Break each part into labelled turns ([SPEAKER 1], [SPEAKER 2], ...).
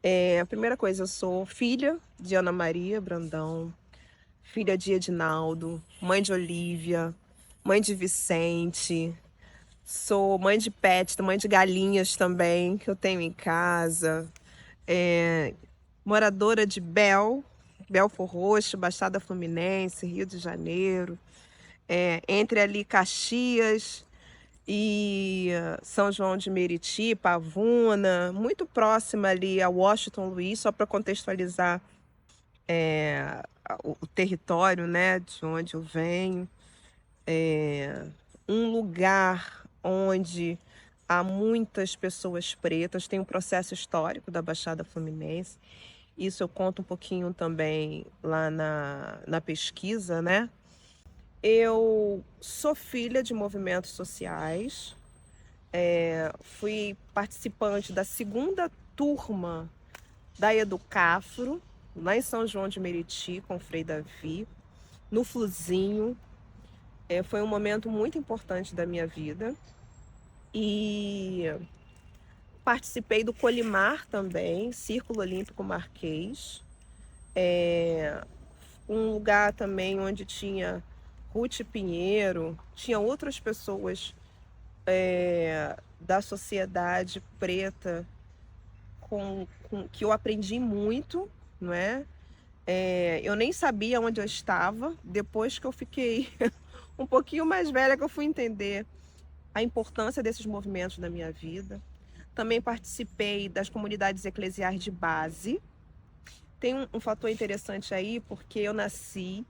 [SPEAKER 1] A primeira coisa, eu sou filha de Ana Maria Brandão, filha de Edinaldo, mãe de Olívia, mãe de Vicente, sou mãe de pet, mãe de galinhas também, que eu tenho em casa, eh, moradora de Belford Roxo, Baixada Fluminense, Rio de Janeiro, entre ali Caxias e São João de Meriti, Pavuna, muito próxima ali a Washington Luiz, só para contextualizar o território, né, de onde eu venho. Um lugar onde há muitas pessoas pretas, tem um processo histórico da Baixada Fluminense. Isso eu conto um pouquinho também lá na pesquisa, né? Eu sou filha de movimentos sociais, fui participante da segunda turma da Educafro, lá em São João de Meriti, com o Frei Davi, no Fluzinho. Foi um momento muito importante da minha vida. E participei do Colimar também, Círculo Olímpico Marquês. Um lugar também onde tinha Ruth Pinheiro, tinha outras pessoas da sociedade preta que eu aprendi muito, não é? Eu nem sabia onde eu estava, depois que eu fiquei um pouquinho mais velha que eu fui entender a importância desses movimentos na minha vida. Também participei das comunidades eclesiais de base. Tem um fator interessante aí, porque eu nasci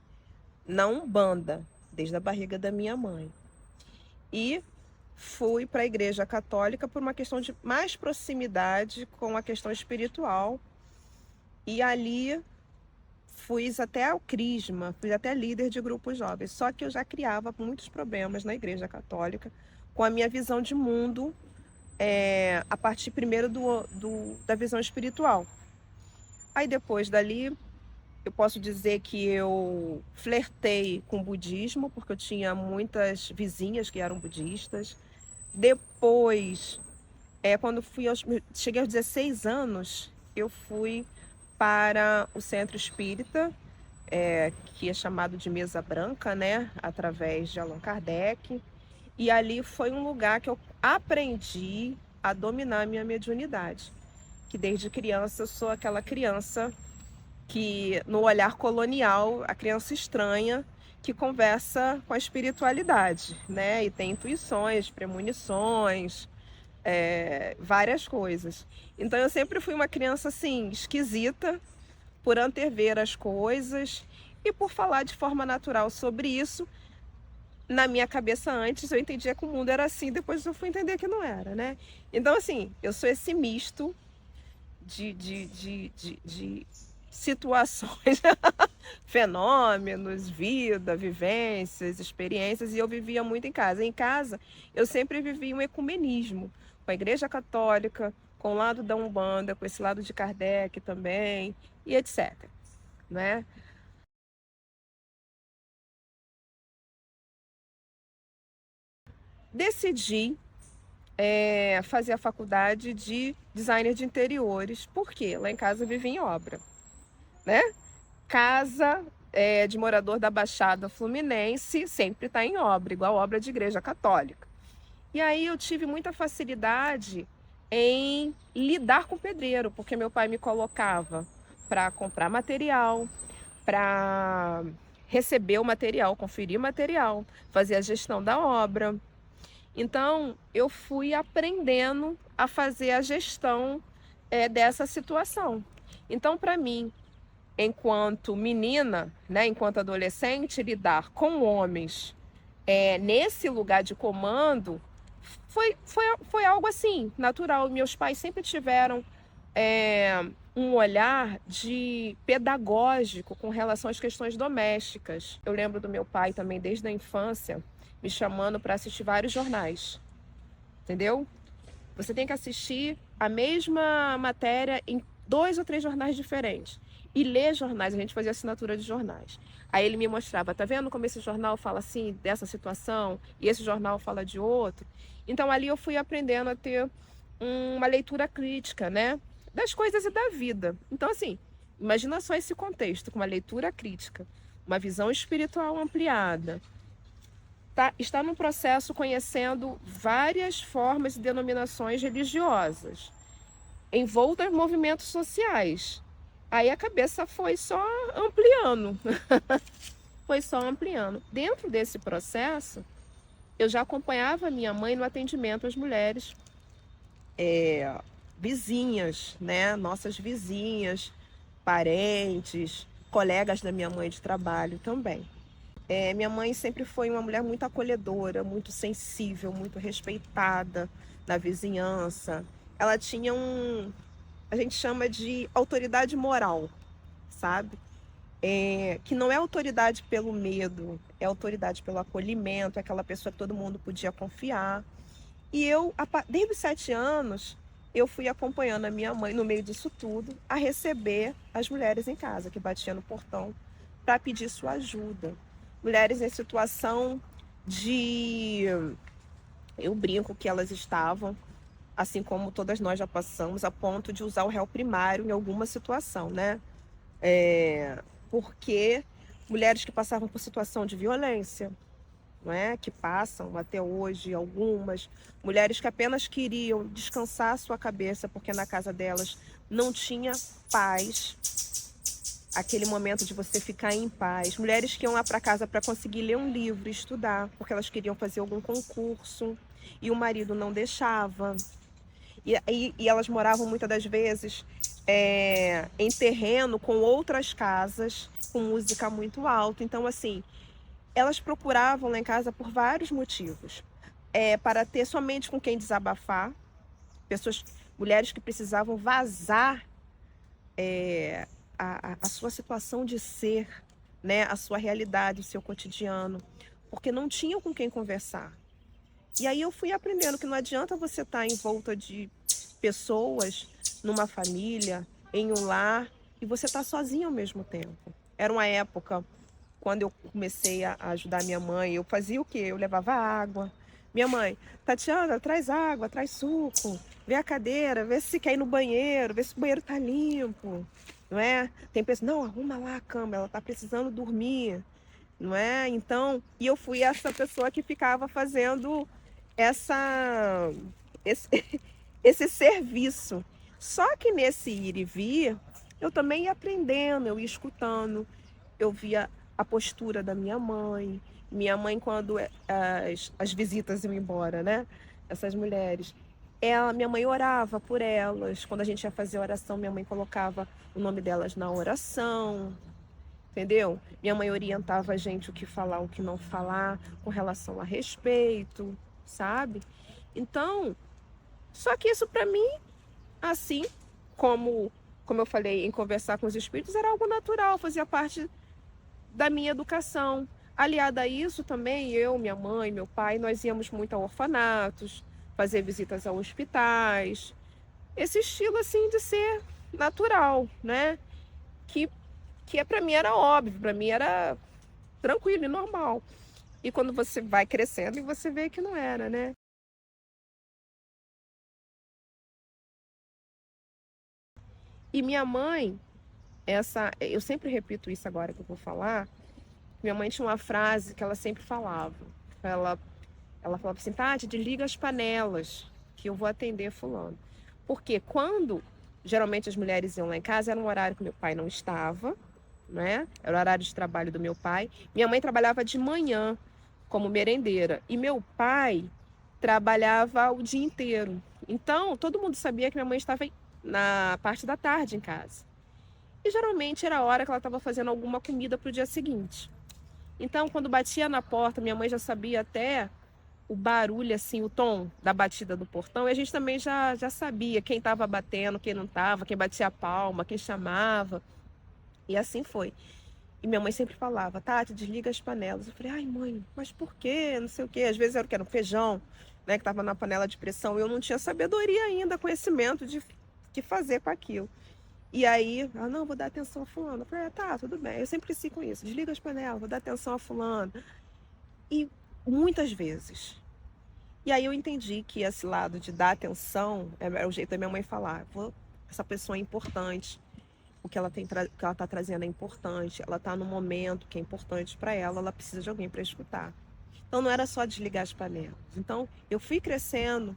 [SPEAKER 1] na Umbanda, desde a barriga da minha mãe. E fui para a Igreja Católica por uma questão de mais proximidade com a questão espiritual. E ali fui até o crisma, fui até líder de grupos jovens. Só que eu já criava muitos problemas na Igreja Católica com a minha visão de mundo, a partir primeiro da visão espiritual. Aí depois dali, eu posso dizer que eu flertei com o budismo, porque eu tinha muitas vizinhas que eram budistas. Depois, quando cheguei aos 16 anos, eu fui para o centro espírita, que é chamado de Mesa Branca, né, através de Allan Kardec. E ali foi um lugar que eu aprendi a dominar a minha mediunidade. Que desde criança eu sou aquela criança que, no olhar colonial, a criança estranha que conversa com a espiritualidade, né? E tem intuições, premonições, várias coisas. Então eu sempre fui uma criança assim, esquisita, por antever as coisas e por falar de forma natural sobre isso. Na minha cabeça antes eu entendia que o mundo era assim, depois eu fui entender que não era, né? Então assim, eu sou esse misto de situações, fenômenos, vida, vivências, experiências, e eu vivia muito em casa. Em casa, eu sempre vivi um ecumenismo, com a Igreja Católica, com o lado da Umbanda, com esse lado de Kardec também, e etc. Né? Decidi fazer a faculdade de designer de interiores, porque lá em casa eu vivia em obra, né? Casa de morador da Baixada Fluminense sempre está em obra, igual obra de igreja católica. E aí eu tive muita facilidade em lidar com pedreiro, porque meu pai me colocava para comprar material, para receber o material, conferir o material, fazer a gestão da obra. Então eu fui aprendendo a fazer a gestão dessa situação. Então, para mim, enquanto menina, né, enquanto adolescente, lidar com homens nesse lugar de comando foi algo assim, natural. Meus pais sempre tiveram um olhar de pedagógico com relação às questões domésticas. Eu lembro do meu pai também, desde a infância, me chamando para assistir vários jornais, entendeu? Você tem que assistir a mesma matéria em 2 ou 3 jornais diferentes. E ler jornais, a gente fazia assinatura de jornais. Aí ele me mostrava, tá vendo como esse jornal fala assim, dessa situação, e esse jornal fala de outro? Então ali eu fui aprendendo a ter uma leitura crítica, né? das coisas e da vida. Então, assim, imagina só esse contexto, com uma leitura crítica, uma visão espiritual ampliada, tá, está no processo conhecendo várias formas e denominações religiosas, envolta em movimentos sociais. Aí a cabeça foi só ampliando, foi só ampliando. Dentro desse processo, eu já acompanhava a minha mãe no atendimento às mulheres vizinhas, né? Nossas vizinhas, parentes, colegas da minha mãe de trabalho também. Minha mãe sempre foi uma mulher muito acolhedora, muito sensível, muito respeitada na vizinhança. Ela tinha a gente chama de autoridade moral, sabe? Que não é autoridade pelo medo, é autoridade pelo acolhimento, é aquela pessoa que todo mundo podia confiar. E eu, desde os 7 anos, eu fui acompanhando a minha mãe, no meio disso tudo, a receber as mulheres em casa, que batiam no portão para pedir sua ajuda. Mulheres em situação de... Eu brinco que elas estavam, assim como todas nós já passamos, a ponto de usar o réu primário em alguma situação, né? Porque mulheres que passavam por situação de violência, não é? Que passam até hoje, algumas mulheres que apenas queriam descansar a sua cabeça porque na casa delas não tinha paz, aquele momento de você ficar em paz. Mulheres que iam lá para casa para conseguir ler um livro, estudar, porque elas queriam fazer algum concurso e o marido não deixava. E elas moravam muitas das vezes em terreno com outras casas, com música muito alta. Então, assim, elas procuravam lá em casa por vários motivos. Para ter somente com quem desabafar, mulheres que precisavam vazar a sua situação de ser, né, a sua realidade, o seu cotidiano, porque não tinham com quem conversar. E aí eu fui aprendendo que não adianta você estar em volta de pessoas, numa família, em um lar, e você estar sozinho ao mesmo tempo. Era uma época, quando eu comecei a ajudar minha mãe, eu fazia o quê? Eu levava água. Minha mãe, Tatiana, traz água, traz suco, vê a cadeira, vê se quer ir no banheiro, vê se o banheiro tá limpo, não é? Tem pessoas, não, arruma lá a cama, ela tá precisando dormir, não é? Então, e eu fui essa pessoa que ficava fazendo esse, esse serviço. Só que nesse ir e vir, eu também ia aprendendo, eu ia escutando, eu via a postura da minha mãe. Minha mãe, quando as visitas iam embora, né? Essas mulheres. Minha mãe orava por elas. Quando a gente ia fazer oração, minha mãe colocava o nome delas na oração. Entendeu? Minha mãe orientava a gente o que falar, o que não falar, com relação a respeito, sabe? Então, só que isso para mim, assim, como eu falei, em conversar com os espíritos, era algo natural, fazia parte da minha educação. Aliada a isso também, eu, minha mãe, meu pai, nós íamos muito a orfanatos, fazer visitas a hospitais. Esse estilo, assim, de ser natural, né? Que, que para mim era óbvio, para mim era tranquilo e normal. E quando você vai crescendo, e você vê que não era, né? E minha mãe, eu sempre repito isso agora que eu vou falar. Minha mãe tinha uma frase que ela sempre falava. Ela, ela falava assim, Tati, desliga as panelas, que eu vou atender fulano. Porque quando geralmente as mulheres iam lá em casa, era um horário que meu pai não estava, né? Era o horário de trabalho do meu pai. Minha mãe trabalhava de manhã como merendeira e meu pai trabalhava o dia inteiro. Então, todo mundo sabia que minha mãe estava na parte da tarde em casa. E geralmente era a hora que ela estava fazendo alguma comida para o dia seguinte. Então, quando batia na porta, minha mãe já sabia até o barulho, assim, o tom da batida do portão. E a gente também já sabia quem estava batendo, quem não estava, quem batia a palma, quem chamava. E assim foi. E minha mãe sempre falava, Tati, desliga as panelas. Eu falei, ai mãe, mas por quê? Não sei o quê. Às vezes era o que? Era um feijão, né, que estava na panela de pressão. E eu não tinha sabedoria ainda, conhecimento de que fazer com aquilo. E aí, não, vou dar atenção a fulano. Eu falei, tá, tudo bem. Eu sempre cresci com isso. Desliga as panelas, vou dar atenção a fulano. E muitas vezes. E aí eu entendi que esse lado de dar atenção era o jeito da minha mãe falar. Vou essa pessoa é importante, o que ela está trazendo é importante, ela está no momento que é importante para ela precisa de alguém para escutar. Então não era só desligar as panelas. Então eu fui crescendo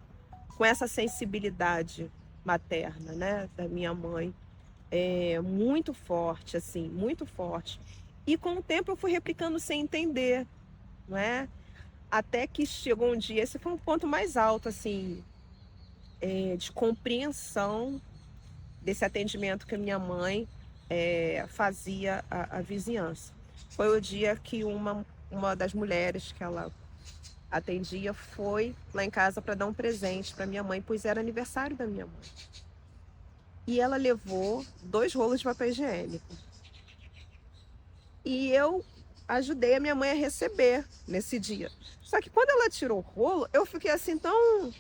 [SPEAKER 1] com essa sensibilidade materna, né, da minha mãe, muito forte, assim, muito forte. E com o tempo eu fui replicando sem entender, não é? Até que chegou um dia, esse foi um ponto mais alto, assim, de compreensão desse atendimento que a minha mãe fazia à vizinhança. Foi o dia que uma das mulheres que ela atendia foi lá em casa para dar um presente para minha mãe, pois era aniversário da minha mãe. E ela levou 2 rolos de papel higiênico. E eu ajudei a minha mãe a receber nesse dia. Só que quando ela tirou o rolo, eu fiquei assim tão...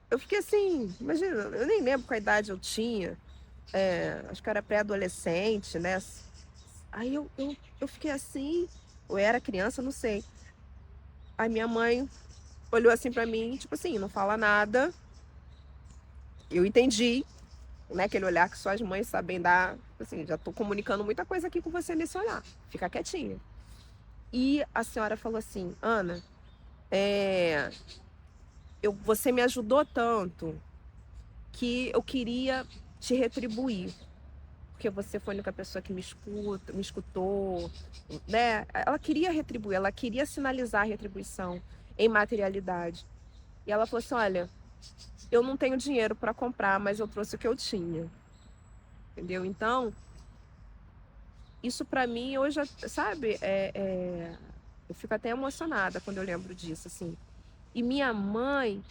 [SPEAKER 1] Eu fiquei assim, imagina, eu nem lembro qual idade eu tinha. Acho que eu era pré-adolescente, né? Aí eu fiquei assim, ou era criança, não sei. Aí minha mãe olhou assim pra mim, tipo assim, não fala nada. Eu entendi, né? Aquele olhar que só as mães sabem dar. Assim, já tô comunicando muita coisa aqui com você nesse olhar. Fica quietinha. E a senhora falou assim, Ana, você me ajudou tanto que eu queria te retribuir. Porque você foi a única pessoa que me escutou, né? Ela queria retribuir, ela queria sinalizar a retribuição em materialidade. E ela falou assim, olha, eu não tenho dinheiro para comprar, mas eu trouxe o que eu tinha. Entendeu? Então, isso para mim hoje, sabe, eu fico até emocionada quando eu lembro disso, assim. E minha mãe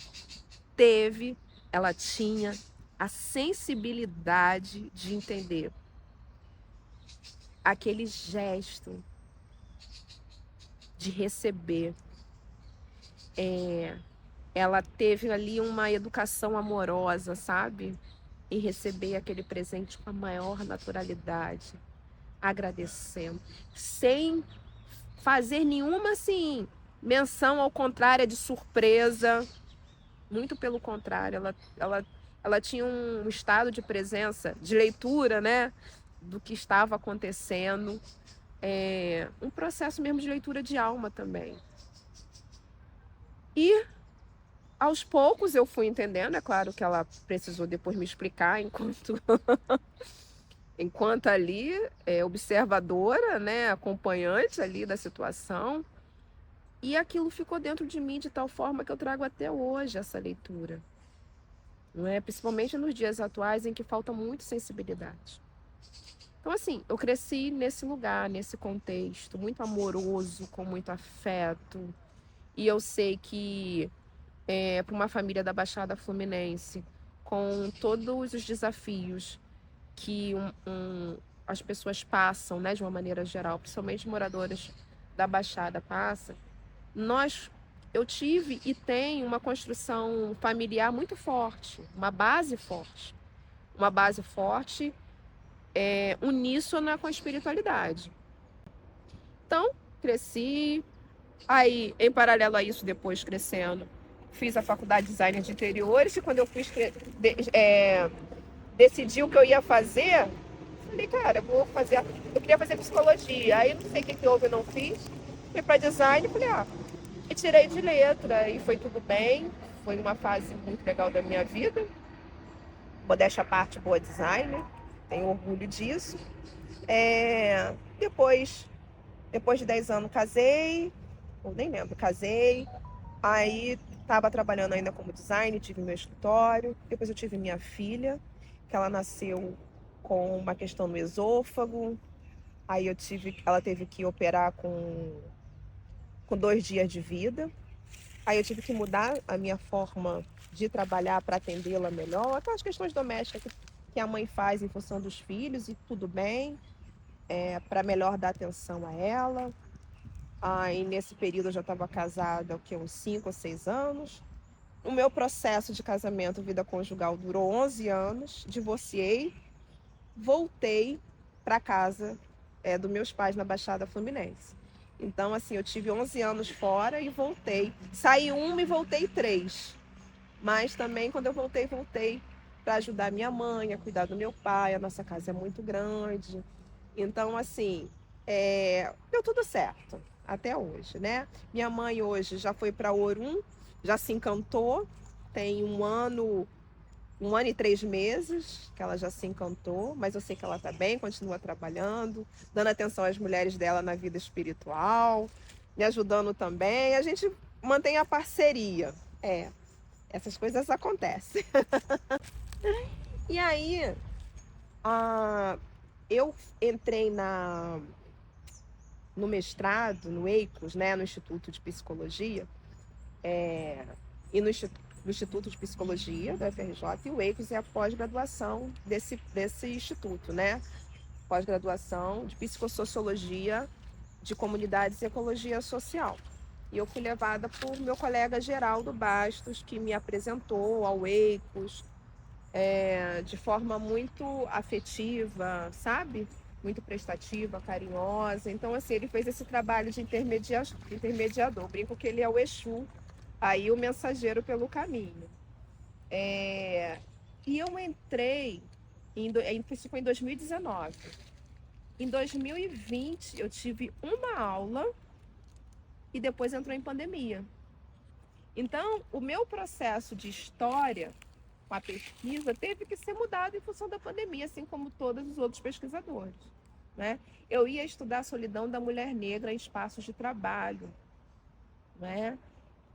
[SPEAKER 1] ela tinha a sensibilidade de entender aquele gesto de receber. Ela teve ali uma educação amorosa, sabe? Em receber aquele presente com a maior naturalidade, agradecendo, sem fazer nenhuma, assim, menção ao contrário, de surpresa. Muito pelo contrário, ela tinha um estado de presença, de leitura, né? Do que estava acontecendo. Um processo mesmo de leitura de alma também. E aos poucos eu fui entendendo, é claro que ela precisou depois me explicar enquanto ali observadora, né, acompanhante ali da situação. E aquilo ficou dentro de mim de tal forma que eu trago até hoje essa leitura. Não é? Principalmente nos dias atuais em que falta muito sensibilidade. Então, assim, eu cresci nesse lugar, nesse contexto, muito amoroso, com muito afeto. E eu sei que, para uma família da Baixada Fluminense, com todos os desafios que as pessoas passam, né, de uma maneira geral, principalmente moradoras da Baixada passam, eu tive e tenho uma construção familiar muito forte, uma base forte. Uma base forte uníssona com a espiritualidade. Então, cresci. Aí, em paralelo a isso, depois crescendo, fiz a faculdade de design de interiores. E quando eu decidi o que eu ia fazer, falei, cara, eu queria fazer psicologia. Aí não sei o que houve, eu não fiz. Fui para design e falei, e tirei de letra. E foi tudo bem. Foi uma fase muito legal da minha vida. Modéstia à parte, boa designer. Tenho orgulho disso. Depois de 10 anos casei, ou nem lembro, casei. Aí estava trabalhando ainda como designer, tive meu escritório. Depois eu tive minha filha, que ela nasceu com uma questão no esôfago. Aí ela teve que operar com 2 dias de vida. Aí eu tive que mudar a minha forma de trabalhar para atendê-la melhor. Aquelas questões domésticas que a mãe faz em função dos filhos, e tudo bem, para melhor dar atenção a ela. Aí nesse período eu já estava casada uns 5 ou 6 anos. O meu processo de casamento, vida conjugal, durou 11 anos. Divorciei, voltei para casa dos meus pais na Baixada Fluminense. Então, assim, eu tive 11 anos fora e voltei. Saí 1 e voltei 3. Mas também, quando eu voltei para ajudar minha mãe a cuidar do meu pai. A nossa casa é muito grande. Então, assim, deu tudo certo até hoje, né? Minha mãe hoje já foi para Orum, já se encantou, tem 1 ano e 3 meses que ela já se encantou, mas eu sei que ela está bem, continua trabalhando, dando atenção às mulheres dela na vida espiritual, me ajudando também. A gente mantém a parceria. Essas coisas acontecem. E aí, eu entrei no mestrado, no EICOS, né, no Instituto de Psicologia, e no Instituto de Psicologia da UFRJ, e o EICOS é a pós-graduação desse instituto, né? Pós-graduação de Psicossociologia de Comunidades e Ecologia Social. E eu fui levada por meu colega Geraldo Bastos, que me apresentou ao EICOS de forma muito afetiva, sabe? Muito prestativa, carinhosa. Então, assim, ele fez esse trabalho de intermediador. Brinco que ele é o Exu, aí o mensageiro pelo caminho. E eu entrei, isso foi em 2019. Em 2020, eu tive uma aula e depois entrou em pandemia. Então, o meu processo de história com a pesquisa teve que ser mudado em função da pandemia, assim como todos os outros pesquisadores, né? Eu ia estudar a solidão da mulher negra em espaços de trabalho, né?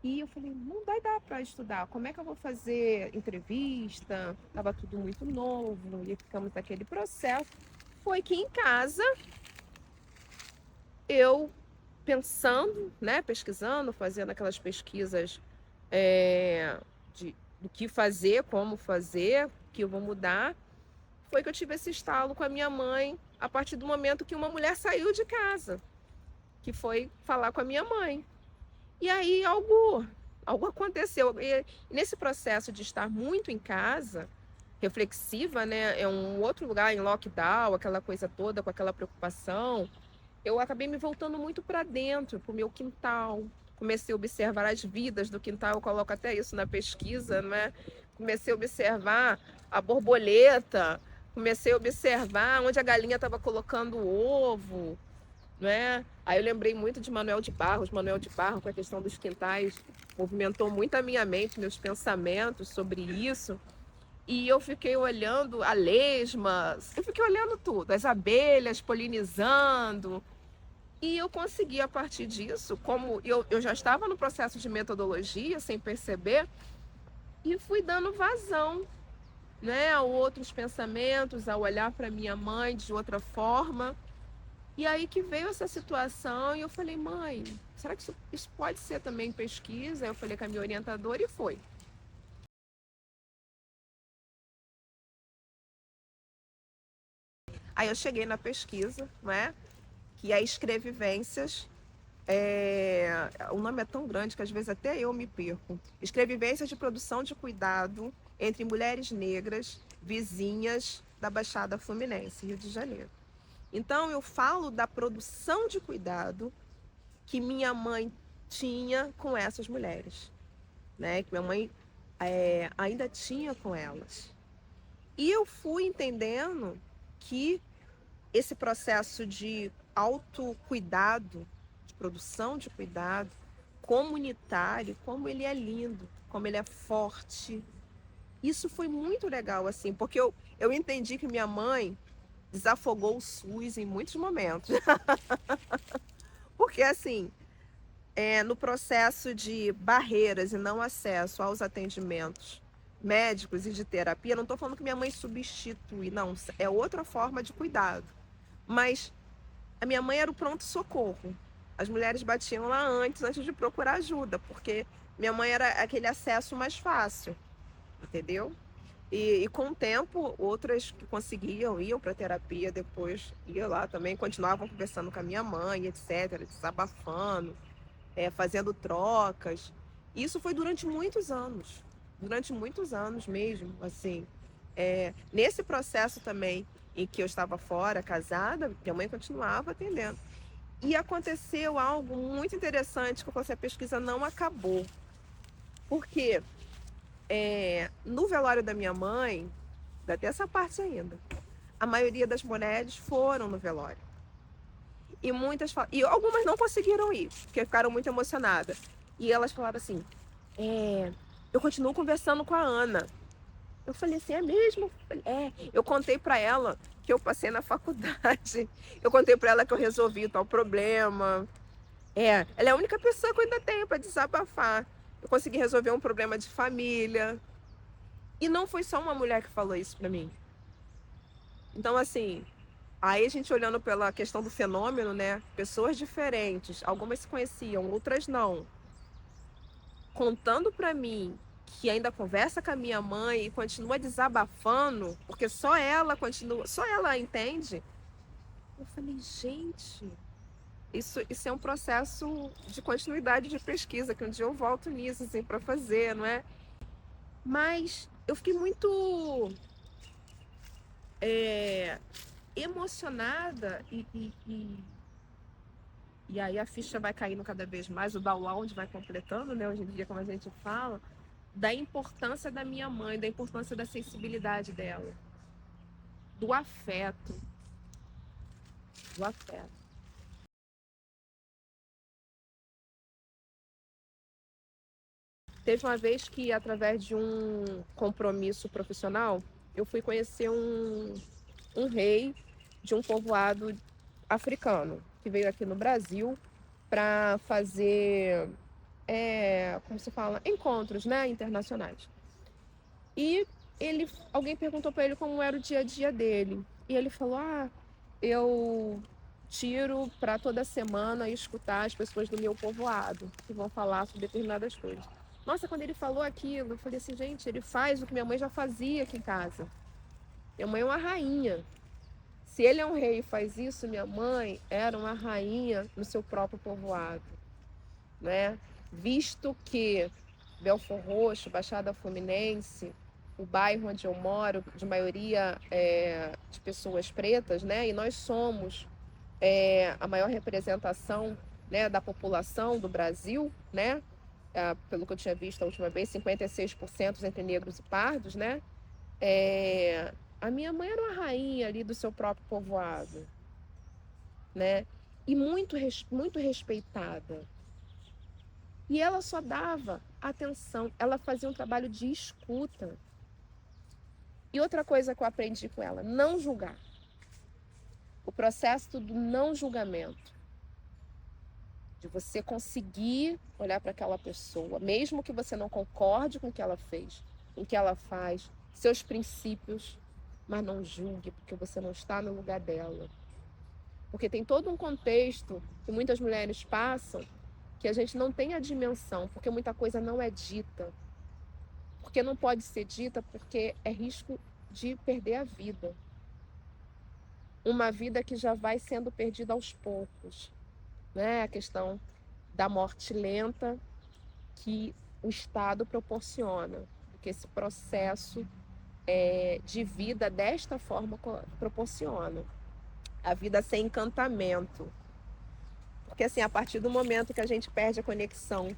[SPEAKER 1] E eu falei, não vai dar para estudar, como é que eu vou fazer entrevista? Estava tudo muito novo, e ficamos naquele processo. Foi que em casa, eu pensando, né, pesquisando, fazendo aquelas pesquisas do que fazer, como fazer, o que eu vou mudar, foi que eu tive esse estalo com a minha mãe a partir do momento que uma mulher saiu de casa, que foi falar com a minha mãe. E aí algo aconteceu. E nesse processo de estar muito em casa, reflexiva, né, é um outro lugar em lockdown, aquela coisa toda, com aquela preocupação, eu acabei me voltando muito para dentro, para o meu quintal. Comecei a observar as vidas do quintal, eu coloco até isso na pesquisa, né? Comecei a observar a borboleta, comecei a observar onde a galinha estava colocando o ovo, né? Aí eu lembrei muito de Manuel de Barros, com a questão dos quintais, movimentou muito a minha mente, meus pensamentos sobre isso. E eu fiquei olhando a lesmas, eu fiquei olhando tudo, as abelhas polinizando. E eu consegui, a partir disso, como eu já estava no processo de metodologia, sem perceber, e fui dando vazão, né, a outros pensamentos, a olhar para minha mãe de outra forma. E aí que veio essa situação e eu falei, mãe, será que isso pode ser também pesquisa? Eu falei com a minha orientadora e foi. Aí eu cheguei na pesquisa, né, que é Escrevivências. O nome é tão grande que às vezes até eu me perco. Escrevivências de produção de cuidado entre mulheres negras vizinhas da Baixada Fluminense, Rio de Janeiro. Então eu falo da produção de cuidado que minha mãe tinha com essas mulheres, né? Que minha mãe ainda tinha com elas. E eu fui entendendo que esse processo de autocuidado, de produção de cuidado comunitário, como ele é lindo, como ele é forte. Isso foi muito legal, assim, porque eu entendi que minha mãe desafogou o SUS em muitos momentos. Porque, assim, no processo de barreiras e não acesso aos atendimentos médicos e de terapia, não estou falando que minha mãe substitui, não, é outra forma de cuidado. Mas a minha mãe era o pronto-socorro. As mulheres batiam lá antes de procurar ajuda, porque minha mãe era aquele acesso mais fácil, entendeu? E com o tempo, outras que conseguiam, iam para terapia, depois iam lá também, continuavam conversando com a minha mãe, etc., desabafando, fazendo trocas. Isso foi durante muitos anos mesmo, assim. Nesse processo também, em que eu estava fora, casada, minha mãe continuava atendendo. E aconteceu algo muito interessante, que eu falei assim, a pesquisa não acabou. Por quê? No velório da minha mãe, ainda tem essa parte ainda, a maioria das mulheres foram no velório. E e algumas não conseguiram ir, porque ficaram muito emocionadas. E elas falaram assim, eu continuo conversando com a Ana. Eu falei assim, é mesmo? Eu contei pra ela que eu passei na faculdade. Eu contei pra ela que eu resolvi tal problema. Ela é a única pessoa que eu ainda tenho pra desabafar. Eu consegui resolver um problema de família. E não foi só uma mulher que falou isso pra mim. Então, assim, aí a gente olhando pela questão do fenômeno, né? Pessoas diferentes, algumas se conheciam, outras não. Contando pra mim que ainda conversa com a minha mãe e continua desabafando, porque só ela entende. Eu falei, gente, isso é um processo de continuidade de pesquisa, que um dia eu volto nisso, assim, para fazer, não é? Mas eu fiquei muito emocionada e aí a ficha vai caindo cada vez mais, o download vai completando, né? Hoje em dia, como a gente fala, da importância da minha mãe, da importância da sensibilidade dela, do afeto, do afeto. Teve uma vez que, através de um compromisso profissional, eu fui conhecer um rei de um povoado africano, que veio aqui no Brasil para fazer, como se fala, encontros, né, internacionais. E alguém perguntou para ele como era o dia a dia dele. E ele falou, eu tiro para toda semana escutar as pessoas do meu povoado, que vão falar sobre determinadas coisas. Nossa, quando ele falou aquilo, eu falei assim, gente, ele faz o que minha mãe já fazia aqui em casa. Minha mãe é uma rainha. Se ele é um rei e faz isso, minha mãe era uma rainha no seu próprio povoado, né? Visto que Belford Roxo, Baixada Fluminense, o bairro onde eu moro, de maioria de pessoas pretas, né? E nós somos a maior representação, né, da população do Brasil, né? Pelo que eu tinha visto a última vez, 56% entre negros e pardos, né? A minha mãe era uma rainha ali do seu próprio povoado, né? E muito respeitada. E ela só dava atenção, ela fazia um trabalho de escuta. E outra coisa que eu aprendi com ela, não julgar. O processo do não julgamento. De você conseguir olhar para aquela pessoa, mesmo que você não concorde com o que ela fez, com o que ela faz, seus princípios, mas não julgue, porque você não está no lugar dela. Porque tem todo um contexto que muitas mulheres passam que a gente não tem a dimensão, porque muita coisa não é dita. Porque não pode ser dita, porque é risco de perder a vida. Uma vida que já vai sendo perdida aos poucos, né? A questão da morte lenta que o Estado proporciona, que esse processo de vida desta forma proporciona. A vida sem encantamento. Porque assim, a partir do momento que a gente perde a conexão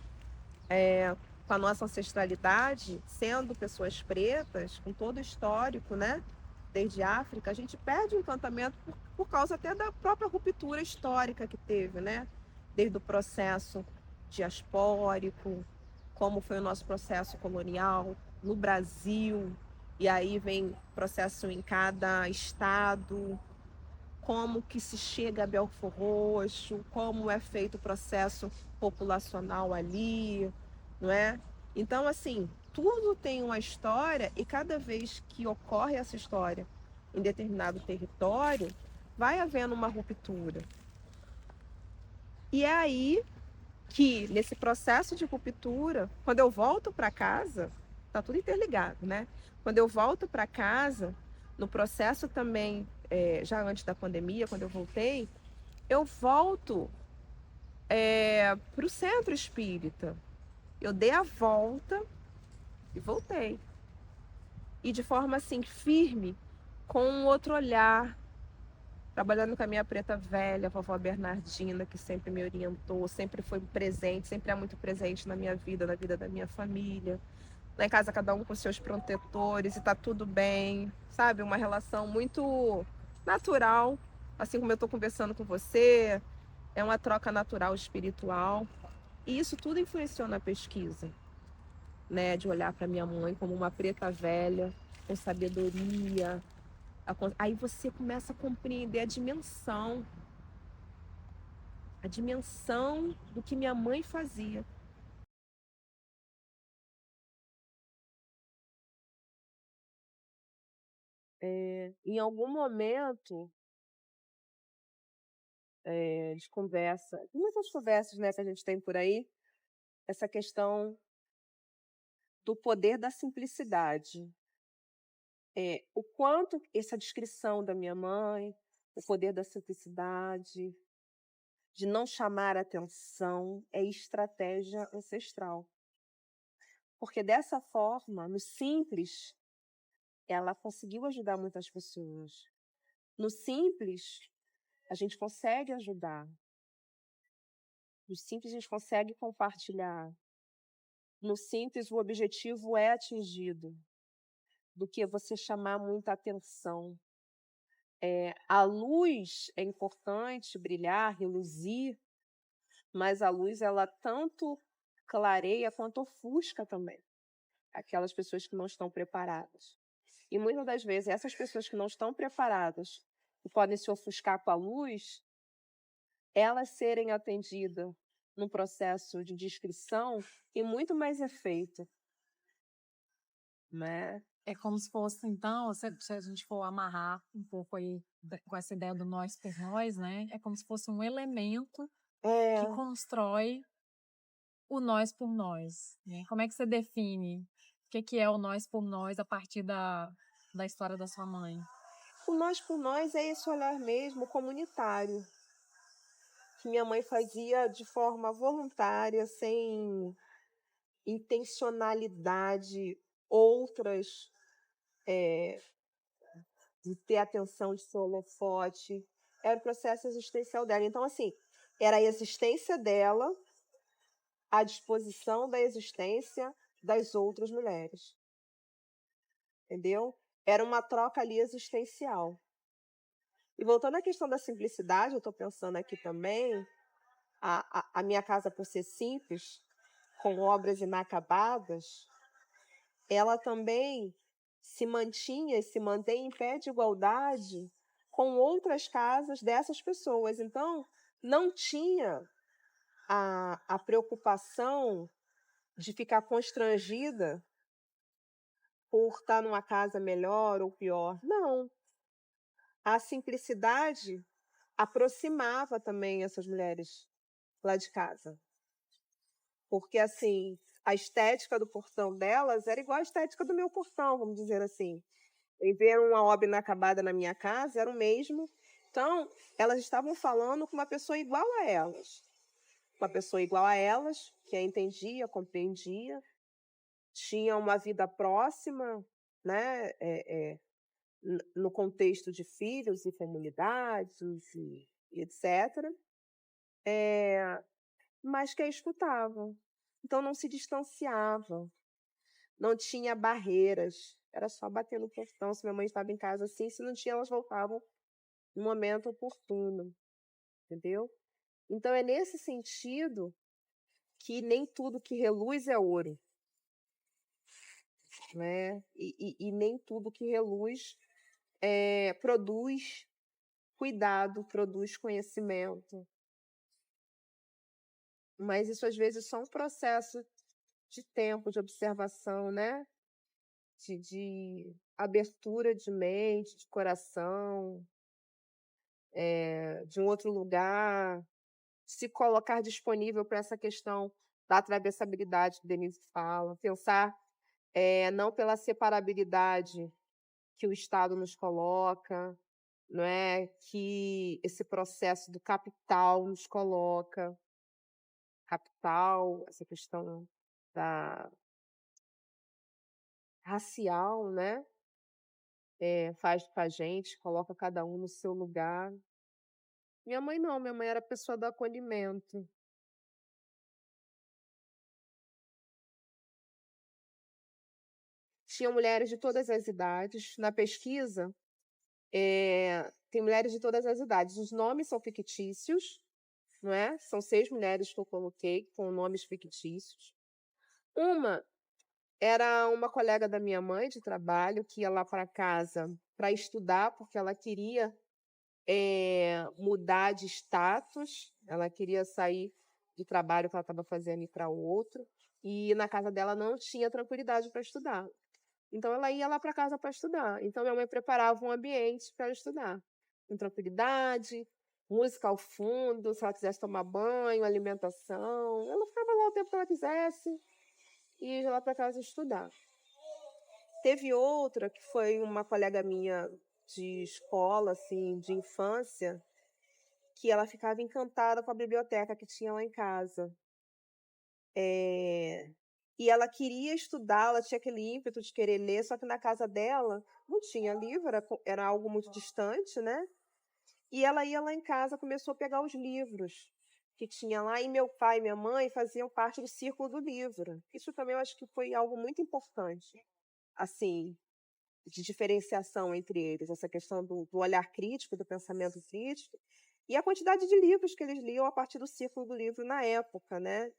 [SPEAKER 1] com a nossa ancestralidade, sendo pessoas pretas, com todo o histórico, né? Desde a África, a gente perde o encantamento por causa até da própria ruptura histórica que teve, né? Desde o processo diaspórico, como foi o nosso processo colonial no Brasil, e aí vem processo em cada estado, como que se chega a Belford Roxo, como é feito o processo populacional ali, não é? Então, assim, tudo tem uma história e cada vez que ocorre essa história em determinado território, vai havendo uma ruptura. E é aí que, nesse processo de ruptura, quando eu volto para casa, tá tudo interligado, né? Quando eu volto para casa, no processo também, já antes da pandemia, quando eu voltei, eu volto para o centro espírita. Eu dei a volta e voltei. E de forma assim, firme, com um outro olhar, trabalhando com a minha preta velha, a vovó Bernardina, que sempre me orientou, sempre foi presente, sempre é muito presente na minha vida, na vida da minha família. lá em casa cada um com seus protetores e tá tudo bem, sabe? Uma relação muito natural, assim como eu tô conversando com você, é uma troca natural espiritual. E isso tudo influenciou na pesquisa, né? De olhar para minha mãe como uma preta velha, com sabedoria. Aí você começa a compreender a dimensão do que minha mãe fazia. Em algum momento de conversa, muitas conversas, né, que a gente tem por aí, essa questão do poder da simplicidade. O quanto essa descrição da minha mãe, o poder da simplicidade, de não chamar atenção, é estratégia ancestral. Porque dessa forma, no simples, ela conseguiu ajudar muitas pessoas. No simples, a gente consegue ajudar. No simples, a gente consegue compartilhar. No simples, o objetivo é atingido, do que você chamar muita atenção. A luz é importante brilhar, reluzir, mas a luz ela tanto clareia quanto ofusca também aquelas pessoas que não estão preparadas. E muitas das vezes essas pessoas que não estão preparadas e podem se ofuscar com a luz, elas serem atendidas num processo de descrição e muito mais efeito, né?
[SPEAKER 2] É como se fosse, então, se a gente for amarrar um pouco aí com essa ideia do nós por nós, né? É como se fosse um elemento que
[SPEAKER 1] É,
[SPEAKER 2] constrói o nós por nós, né? Como é que você define o que é o nós por nós a partir da história da sua mãe?
[SPEAKER 1] o nós por nós é esse olhar mesmo comunitário, que minha mãe fazia de forma voluntária, sem intencionalidade, outras, de ter atenção de ser holofote, era o processo existencial dela. Então, assim, era a existência dela à disposição da existência das outras mulheres, entendeu? Era uma troca ali existencial. E voltando à questão da simplicidade, eu estou pensando aqui também, a minha casa, por ser simples, com obras inacabadas, ela também se mantinha e se mantém em pé de igualdade com outras casas dessas pessoas. Então, não tinha a preocupação de ficar constrangida por estar numa casa melhor ou pior. Não. A simplicidade aproximava também essas mulheres lá de casa. Porque, assim, a estética do portão delas era igual à estética do meu portão, vamos dizer assim. E ver uma obra inacabada na minha casa era o mesmo. Então, elas estavam falando com uma pessoa igual a elas. Uma pessoa igual a elas, que a entendia, compreendia, tinha uma vida próxima, né, no contexto de filhos e comunidades e etc., mas que a escutavam. Então não se distanciavam, não tinha barreiras, era só bater no portão se minha mãe estava em casa assim, se não tinha, elas voltavam no momento oportuno, entendeu? Então é nesse sentido que nem tudo que reluz é ouro, né? E nem tudo que reluz produz cuidado, produz conhecimento. Mas isso às vezes é só um processo de tempo, de observação, né? De abertura de mente, de coração, de um outro lugar, se colocar disponível para essa questão da atravessabilidade que Denise fala, pensar não pela separabilidade que o Estado nos coloca, não é? Que esse processo do capital nos coloca, capital, essa questão da racial, né? Faz com a gente, coloca cada um no seu lugar. Minha mãe não, minha mãe era a pessoa do acolhimento. tinha mulheres de todas as idades. Na pesquisa, tem mulheres de todas as idades. Os nomes são fictícios, não é? São 6 mulheres que eu coloquei com nomes fictícios. Uma era uma colega da minha mãe de trabalho que ia lá para casa para estudar, porque ela queria mudar de status, ela queria sair do trabalho que ela estava fazendo e ir para outro, e na casa dela não tinha tranquilidade para estudar. Então ela ia lá para casa para estudar. Então minha mãe preparava um ambiente para ela estudar, com tranquilidade, música ao fundo, se ela quisesse tomar banho, alimentação. Ela ficava lá o tempo que ela quisesse e ia lá para casa estudar. Teve outra que foi uma colega minha de escola, assim, de infância, que ela ficava encantada com a biblioteca que tinha lá em casa. E ela queria estudar, ela tinha aquele ímpeto de querer ler, só que na casa dela não tinha livro, era algo muito distante, né? E ela ia lá em casa, começou a pegar os livros que tinha lá, e meu pai e minha mãe faziam parte do círculo do livro. Isso também eu acho que foi algo muito importante, assim, de diferenciação entre eles, essa questão do olhar crítico, do pensamento crítico, e a quantidade de livros que eles liam a partir do círculo do livro na época, né,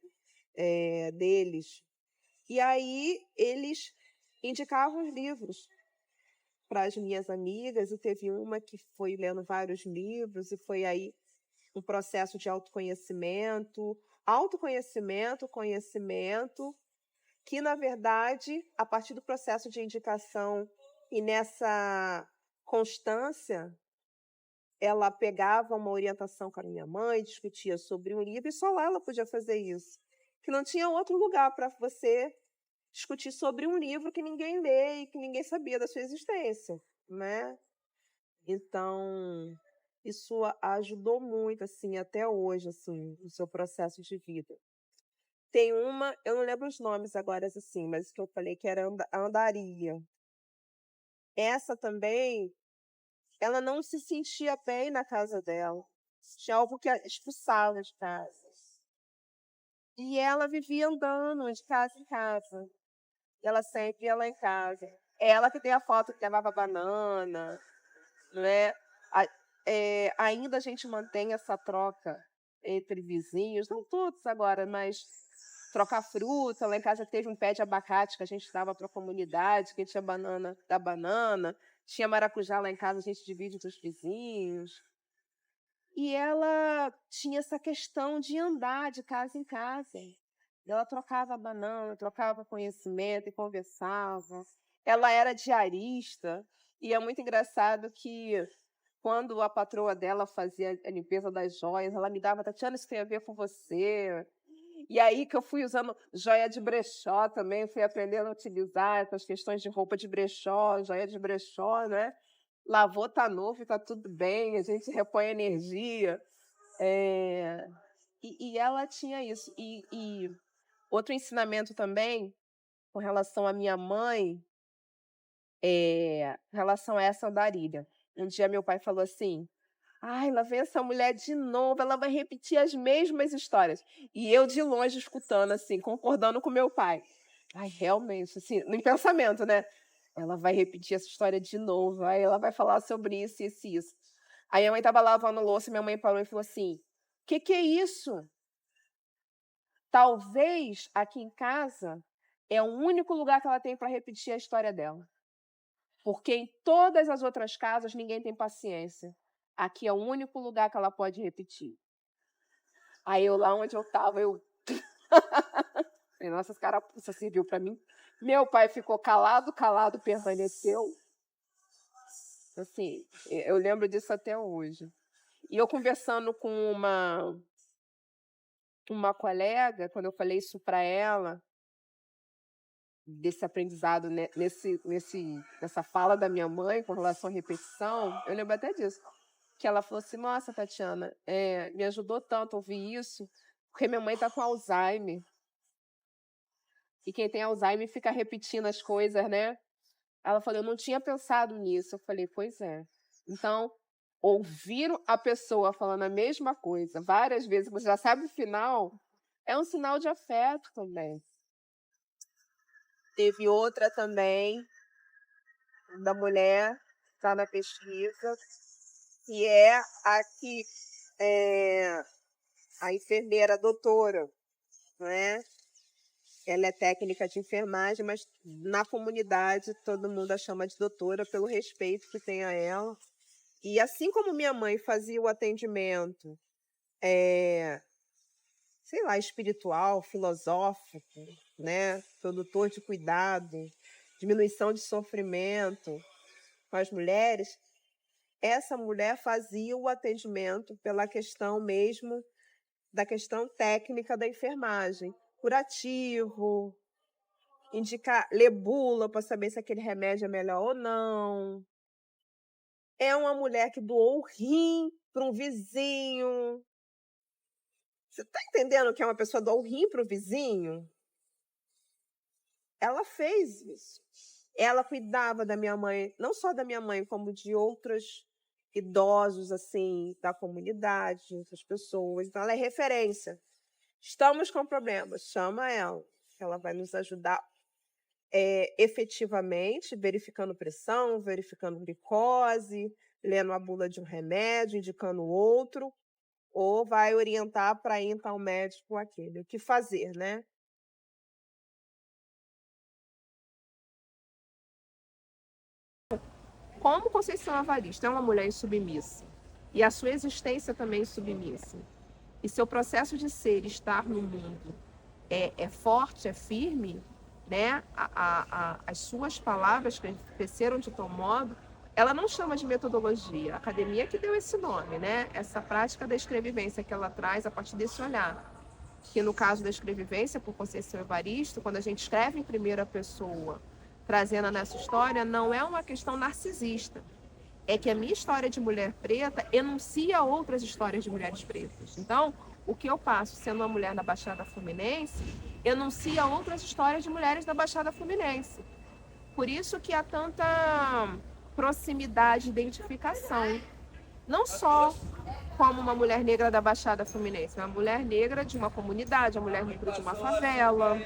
[SPEAKER 1] deles. E aí eles indicavam os livros para as minhas amigas, e teve uma que foi lendo vários livros, e foi aí um processo de autoconhecimento, conhecimento, que, na verdade, a partir do processo de indicação e nessa constância, ela pegava uma orientação com a minha mãe, discutia sobre um livro, e só lá ela podia fazer isso. Que não tinha outro lugar para você discutir sobre um livro que ninguém lê e que ninguém sabia da sua existência, né? Então, isso ajudou muito, assim, até hoje, assim, no seu processo de vida. Tem uma, eu não lembro os nomes agora, assim, mas que eu falei que era a andarilha. Essa também, ela não se sentia bem na casa dela. Tinha algo que a expulsava de casa. E ela vivia andando de casa em casa. Ela sempre ia lá em casa. Ela que tem a foto que levava banana, não é? Ainda a gente mantém essa troca entre vizinhos, não todos agora, mas trocar fruta. Lá em casa teve um pé de abacate que a gente dava para a comunidade, que tinha banana da banana, tinha maracujá lá em casa, a gente divide com os vizinhos. E ela tinha essa questão de andar de casa em casa. Ela trocava banana, trocava conhecimento e conversava. Ela era diarista, e é muito engraçado que quando a patroa dela fazia a limpeza das joias, ela me dava: Tatiana, isso tem a ver com você. E aí que eu fui usando joia de brechó também, fui aprendendo a utilizar essas questões de roupa de brechó, joia de brechó, né? Lavou, tá novo, tá tudo bem, a gente repõe energia. E ela tinha isso. E outro ensinamento também, com relação à minha mãe, em relação a essa andarilha. Um dia meu pai falou assim: ai, lá vem essa mulher de novo, ela vai repetir as mesmas histórias. E eu de longe escutando, assim, concordando com meu pai. Ai, realmente, assim, no pensamento, né? Ela vai repetir essa história de novo, aí ela vai falar sobre isso, isso e isso. Aí a mãe estava lavando louça, minha mãe parou e falou assim: que é isso? Talvez aqui em casa é o único lugar que ela tem para repetir a história dela. Porque em todas as outras casas ninguém tem paciência. Aqui é o único lugar que ela pode repetir. Aí eu lá onde eu estava, eu... Falei, nossa, essa carapuça serviu para mim. Meu pai ficou calado, permaneceu. Assim, eu lembro disso até hoje. E eu conversando com uma colega, quando eu falei isso para ela, desse aprendizado, né, nessa fala da minha mãe com relação à repetição, eu lembro até disso. Que ela falou assim: nossa, Tatiana, me ajudou tanto ouvir isso, porque minha mãe está com Alzheimer. E quem tem Alzheimer fica repetindo as coisas, né? Ela falou: eu não tinha pensado nisso. Eu falei: pois é. Então, ouvir a pessoa falando a mesma coisa várias vezes, você já sabe o final, é um sinal de afeto também. Teve outra também, da mulher, está na pesquisa, que é a enfermeira, a doutora, não é? Ela é técnica de enfermagem, mas na comunidade todo mundo a chama de doutora pelo respeito que tem a ela. E assim como minha mãe fazia o atendimento, sei lá, espiritual, filosófico, né? Produtor de cuidado, diminuição de sofrimento com as mulheres, essa mulher fazia o atendimento pela questão mesmo da questão técnica da enfermagem, curativo, indicar, ler bula para saber se aquele remédio é melhor ou não. É uma mulher que doou o rim para um vizinho. Você está entendendo que é uma pessoa doar o rim para o vizinho? Ela fez isso. Ela cuidava da minha mãe, não só da minha mãe, como de outros idosos assim da comunidade, de outras pessoas. Então ela é referência. Estamos com problemas, chama ela, que ela vai nos ajudar efetivamente, verificando pressão, verificando glicose, lendo a bula de um remédio, indicando outro, ou vai orientar para ir em tal médico aquele. O que fazer, né? Como Conceição Evaristo é uma mulher submissa, e a sua existência também é submissa, e seu processo de ser, estar no mundo é forte, é firme, né? As suas palavras que cresceram de tal modo, ela não chama de metodologia, a academia que deu esse nome, né? Essa prática da escrevivência que ela traz a partir desse olhar. Que no caso da escrevivência, por Conceição Evaristo, quando a gente escreve em primeira pessoa, trazendo nessa história, não é uma questão narcisista. É que a minha história de mulher preta enuncia outras histórias de mulheres pretas. Então, o que eu passo sendo uma mulher da Baixada Fluminense, enuncia outras histórias de mulheres da Baixada Fluminense. Por isso que há tanta proximidade, identificação. Não só como uma mulher negra da Baixada Fluminense, uma mulher negra de uma comunidade, uma mulher negra de uma favela,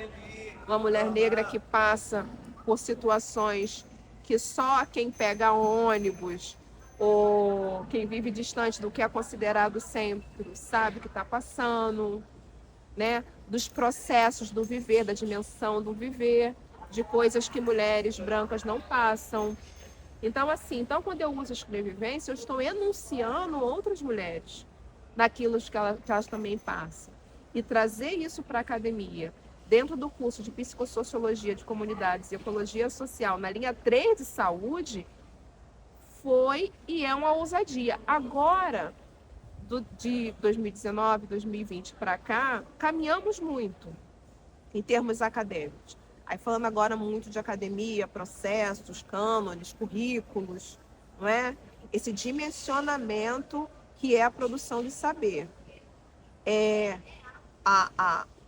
[SPEAKER 1] uma mulher negra que passa por situações que só quem pega ônibus ou quem vive distante do que é considerado centro sabe que está passando, né? Dos processos do viver, da dimensão do viver, de coisas que mulheres brancas não passam. Então, assim, quando eu uso escrevivência, eu estou enunciando outras mulheres naquilo que elas também passam. E trazer isso para a academia, dentro do curso de Psicossociologia de Comunidades e Ecologia Social, na linha 3 de saúde, foi e é uma ousadia. Agora, de 2019, 2020 para cá, caminhamos muito em termos acadêmicos. Aí falando agora muito de academia, processos, cânones, currículos, não é? Esse dimensionamento que é a produção de saber.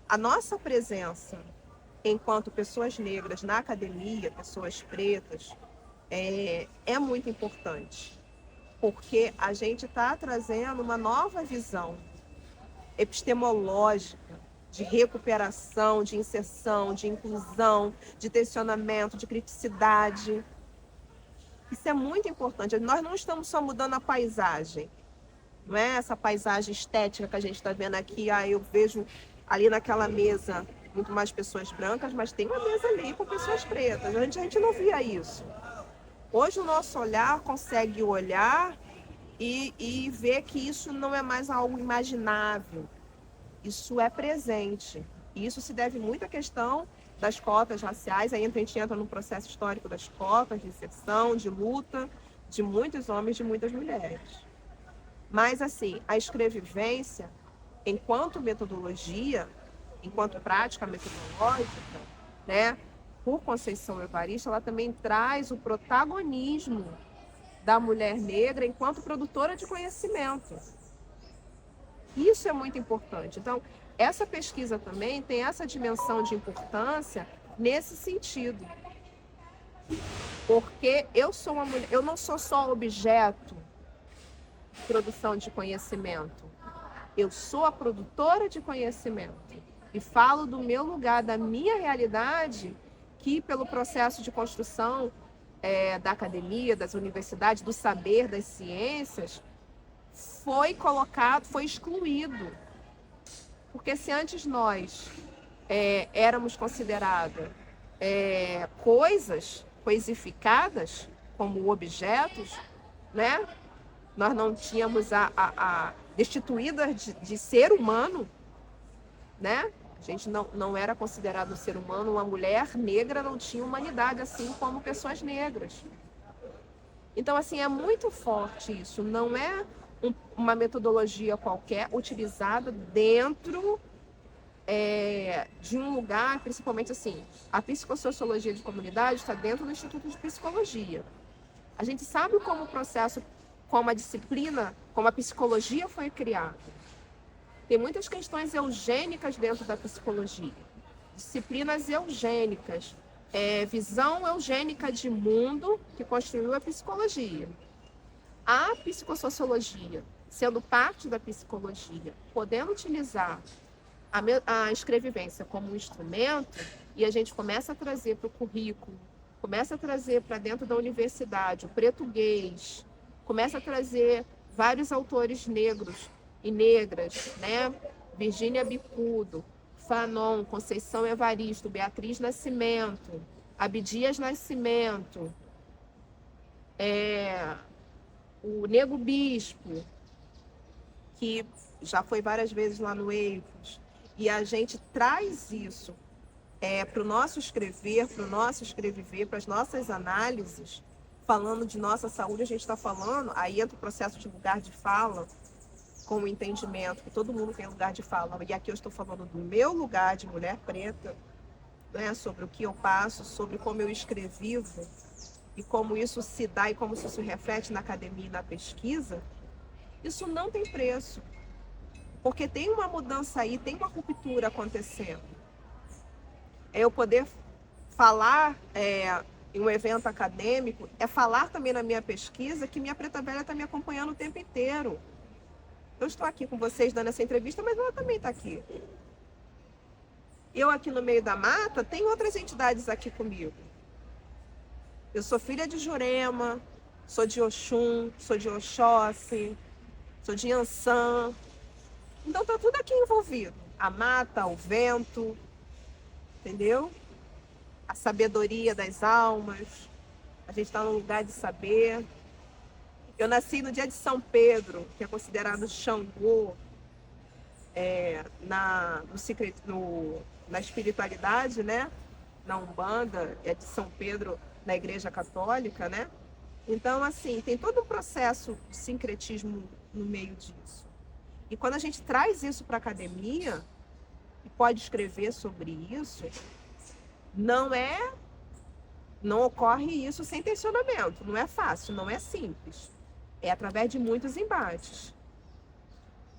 [SPEAKER 1] A nossa presença enquanto pessoas negras na academia, pessoas pretas, é muito importante, porque a gente está trazendo uma nova visão epistemológica de recuperação, de inserção, de inclusão, de tensionamento, de criticidade. Isso é muito importante. Nós não estamos só mudando a paisagem, não é essa paisagem estética que a gente está vendo aqui. Eu vejo ali naquela mesa muito mais pessoas brancas, mas tem uma mesa ali com pessoas pretas. A gente não via isso. Hoje o nosso olhar consegue olhar e ver que isso não é mais algo imaginável. Isso é presente. E isso se deve muito à questão das cotas raciais. Aí a gente entra no processo histórico das cotas, de inserção, de luta, de muitos homens, de muitas mulheres. Mas, assim, a escrevivência, enquanto metodologia, enquanto prática metodológica, né, por Conceição Evaristo, ela também traz o protagonismo da mulher negra enquanto produtora de conhecimento. Isso é muito importante. Então, essa pesquisa também tem essa dimensão de importância nesse sentido. Porque eu sou uma mulher, eu não sou só objeto de produção de conhecimento. Eu sou a produtora de conhecimento. E falo do meu lugar, da minha realidade, que pelo processo de construção da academia, das universidades, do saber, das ciências, foi colocado, foi excluído. Porque se antes nós éramos consideradas coisas coisificadas, como objetos, né? Nós não tínhamos destituídas de ser humano, né? A gente não era considerado um ser humano, uma mulher negra não tinha humanidade, assim como pessoas negras. Então, assim, é muito forte isso, não é uma metodologia qualquer utilizada dentro de um lugar, principalmente assim, a psicossociologia de comunidade está dentro do Instituto de Psicologia. A gente sabe como o processo, como a disciplina, como a psicologia foi criada. Tem muitas questões eugênicas dentro da psicologia, disciplinas eugênicas, visão eugênica de mundo que construiu a psicologia. A psicossociologia, sendo parte da psicologia, podendo utilizar a escrevivência como um instrumento, e a gente começa a trazer para o currículo, começa a trazer para dentro da universidade o português, começa a trazer vários autores negros e negras, né? Virgínia Bicudo, Fanon, Conceição Evaristo, Beatriz Nascimento, Abdias Nascimento, o Nego Bispo, que já foi várias vezes lá no EIFOS, e a gente traz isso para o nosso escrever, para o nosso escreviver, para as nossas análises, falando de nossa saúde, a gente está falando, aí entra o processo de lugar de fala, com o entendimento que todo mundo tem lugar de fala, e aqui eu estou falando do meu lugar de mulher preta, né, sobre o que eu passo, sobre como eu escrevivo, e como isso se dá e como isso se reflete na academia e na pesquisa, isso não tem preço. Porque tem uma mudança aí, tem uma ruptura acontecendo. Eu poder falar em um evento acadêmico, falar também na minha pesquisa que minha preta velha está me acompanhando o tempo inteiro. Eu estou aqui com vocês dando essa entrevista, mas ela também está aqui. Eu aqui no meio da mata, tem outras entidades aqui comigo. Eu sou filha de Jurema, sou de Oxum, sou de Oxóssi, sou de Iansã. Então tá tudo aqui envolvido. A mata, o vento, entendeu? A sabedoria das almas. A gente está num lugar de saber. Eu nasci no dia de São Pedro, que é considerado Xangô, na espiritualidade, né? Na Umbanda, é de São Pedro, na Igreja Católica, né? Então, assim, tem todo um processo de sincretismo no meio disso. E quando a gente traz isso para a academia, e pode escrever sobre isso, não ocorre isso sem tensionamento, não é fácil, não é simples. É através de muitos embates.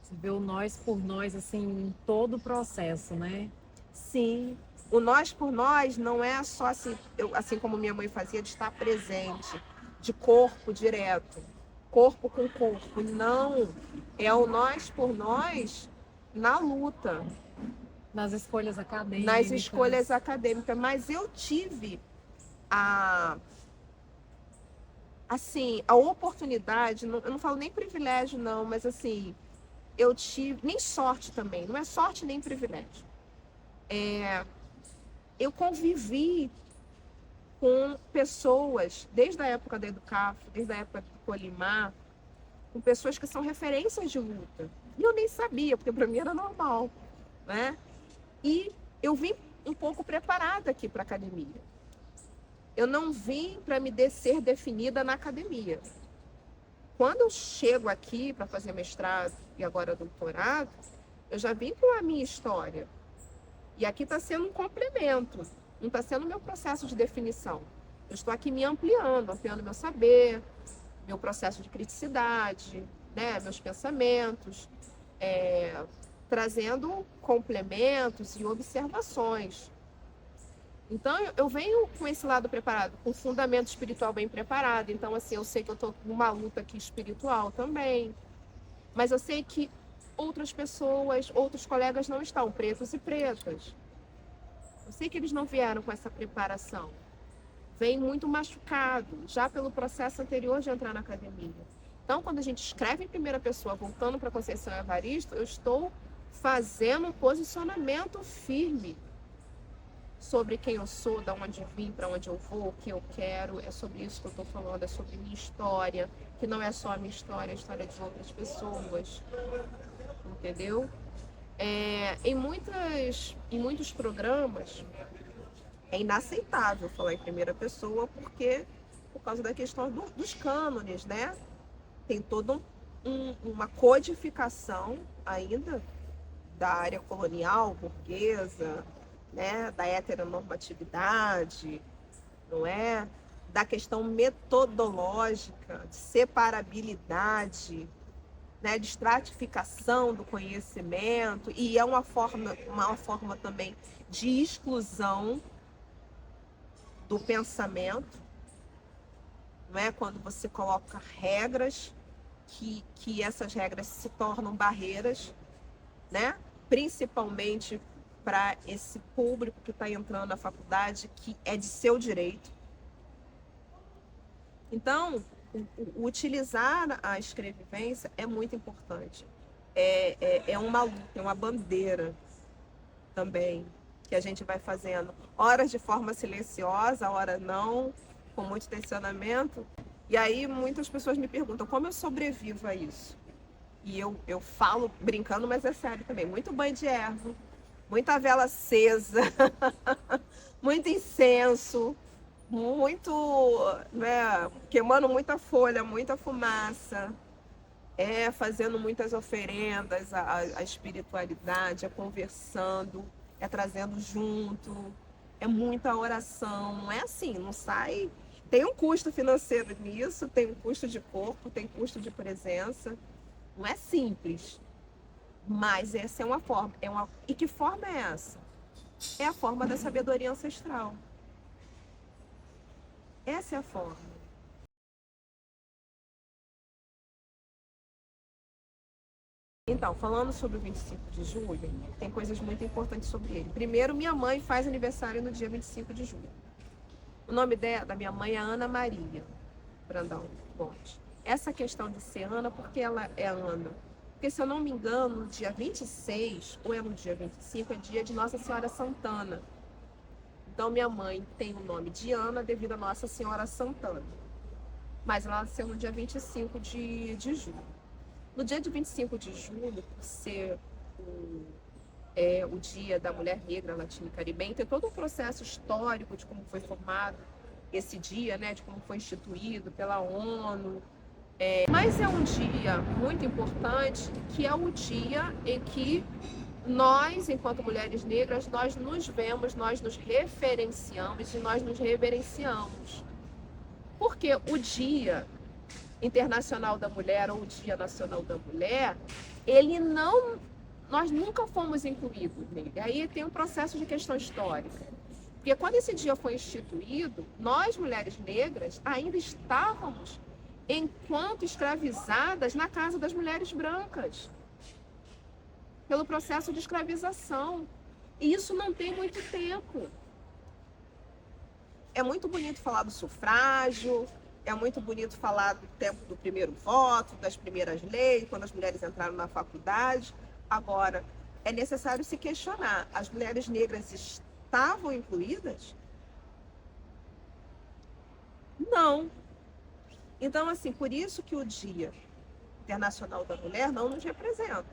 [SPEAKER 2] Você vê o nós por nós, assim, em todo o processo, né?
[SPEAKER 1] Sim. O nós por nós não é só assim, assim como minha mãe fazia, de estar presente, de corpo direto, corpo com corpo. Não. É o nós por nós na luta.
[SPEAKER 2] Nas escolhas acadêmicas.
[SPEAKER 1] Nas escolhas acadêmicas. Mas eu tive a oportunidade, eu não falo nem privilégio não, mas assim, eu tive, nem sorte também, não é sorte nem privilégio. Eu convivi com pessoas, desde a época da Educaf, desde a época do Colimar, com pessoas que são referências de luta. E eu nem sabia, porque para mim era normal, né? E eu vim um pouco preparada aqui para a academia. Eu não vim para ser definida na academia. Quando eu chego aqui para fazer mestrado e agora doutorado, eu já vim com a minha história. E aqui está sendo um complemento, não está sendo o meu processo de definição. Eu estou aqui me ampliando meu saber, meu processo de criticidade, né, meus pensamentos, trazendo complementos e observações. Então, eu venho com esse lado preparado, com o fundamento espiritual bem preparado. Então, assim, eu sei que eu estou com uma luta aqui espiritual também. Mas eu sei que outras pessoas, outros colegas não estão, pretos e pretas. Eu sei que eles não vieram com essa preparação. Vem muito machucado, já pelo processo anterior de entrar na academia. Então, quando a gente escreve em primeira pessoa, voltando para Conceição Evaristo, eu estou fazendo um posicionamento firme sobre quem eu sou, de onde vim, para onde eu vou, o que eu quero. É sobre isso que eu estou falando, é sobre minha história, que não é só a minha história, é a história de outras pessoas, entendeu? Em muitos programas é inaceitável falar em primeira pessoa, porque por causa da questão dos cânones, né? Tem toda uma codificação ainda da área colonial, burguesa, né? Da heteronormatividade, não é? Da questão metodológica, de separabilidade, né? De estratificação do conhecimento, e é uma forma também de exclusão do pensamento, não é? Quando você coloca regras, que essas regras se tornam barreiras, né? Principalmente para esse público que está entrando na faculdade, que é de seu direito. Então, utilizar a escrevivência é muito importante. É uma luta, é uma bandeira também, que a gente vai fazendo, horas de forma silenciosa, hora não, com muito tensionamento. E aí muitas pessoas me perguntam como eu sobrevivo a isso. E eu falo brincando, mas é sério também. Muito banho de erva, muita vela acesa, muito incenso, muito, né, queimando muita folha, muita fumaça, fazendo muitas oferendas à espiritualidade, conversando, trazendo junto, é muita oração. Não é assim, não sai. Tem um custo financeiro nisso, tem um custo de corpo, tem custo de presença. Não é simples, mas essa é uma forma. E que forma é essa? É a forma da sabedoria ancestral. Essa é a forma. Então, falando sobre o 25 de julho, tem coisas muito importantes sobre ele. Primeiro, minha mãe faz aniversário no dia 25 de julho. O nome da minha mãe é Ana Maria Brandão Ponte. Essa questão de ser Ana, porque ela é Ana? Porque, se eu não me engano, no dia 26, ou é no dia 25, é dia de Nossa Senhora Santana. Então, minha mãe tem o nome de Ana devido a Nossa Senhora Santana. Mas ela nasceu no dia 25 de julho. No dia de 25 de julho, por ser o dia da mulher negra latino-caribenha, tem todo um processo histórico de como foi formado esse dia, né, de como foi instituído pela ONU. Mas é um dia muito importante, que é o dia em que nós, enquanto mulheres negras, nós nos vemos, nós nos referenciamos e nós nos reverenciamos. Porque o Dia Internacional da Mulher ou o Dia Nacional da Mulher, nós nunca fomos incluídos nele. Aí tem um processo de questão histórica. Porque quando esse dia foi instituído, nós, mulheres negras, ainda estávamos enquanto escravizadas na casa das mulheres brancas, pelo processo de escravização. E isso não tem muito tempo. É muito bonito falar do sufrágio, é muito bonito falar do tempo do primeiro voto, das primeiras leis, quando as mulheres entraram na faculdade. Agora, é necessário se questionar: as mulheres negras estavam incluídas? Não. Então, assim, por isso que o Dia Internacional da Mulher não nos representa.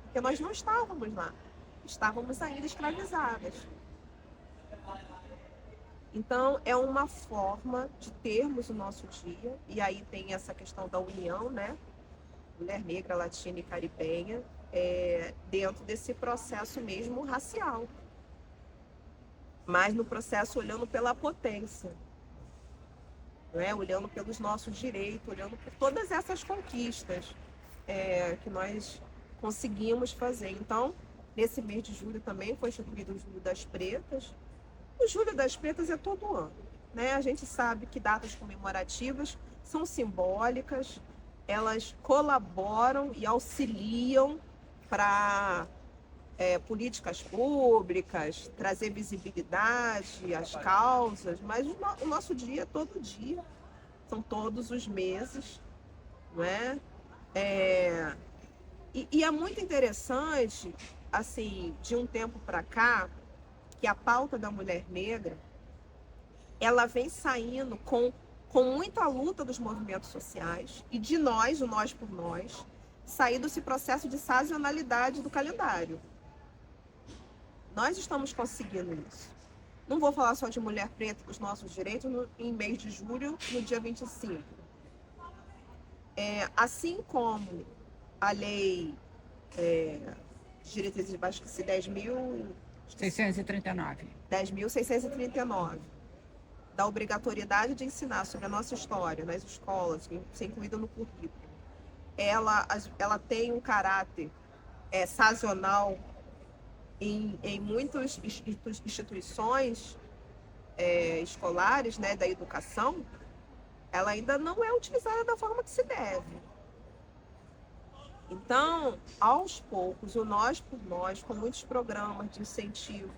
[SPEAKER 1] Porque nós não estávamos lá. Estávamos ainda escravizadas. Então, é uma forma de termos o nosso dia, e aí tem essa questão da união, né? Mulher negra, latina e caribenha, dentro desse processo mesmo racial. Mas no processo olhando pela potência, né? Olhando pelos nossos direitos, olhando por todas essas conquistas que nós conseguimos fazer. Então, nesse mês de julho também foi instituído o Julho das Pretas. O Julho das Pretas é todo ano, né? A gente sabe que datas comemorativas são simbólicas, elas colaboram e auxiliam para políticas públicas, trazer visibilidade às causas, mas o nosso dia é todo dia, são todos os meses, não é? E é muito interessante, assim, de um tempo para cá, que a pauta da mulher negra, ela vem saindo com muita luta dos movimentos sociais e de nós, o nós por nós, sair desse processo de sazonalidade do calendário. Nós estamos conseguindo isso. Não vou falar só de mulher preta, dos nossos direitos, em mês de julho, no dia 25. Assim como a lei de diretrizes básicas 10.639, da obrigatoriedade de ensinar sobre a nossa história nas escolas, ser incluída no currículo, ela tem um caráter sazonal em muitas instituições escolares, né, da educação, ela ainda não é utilizada da forma que se deve. Então, aos poucos, o Nós por Nós, com muitos programas de incentivo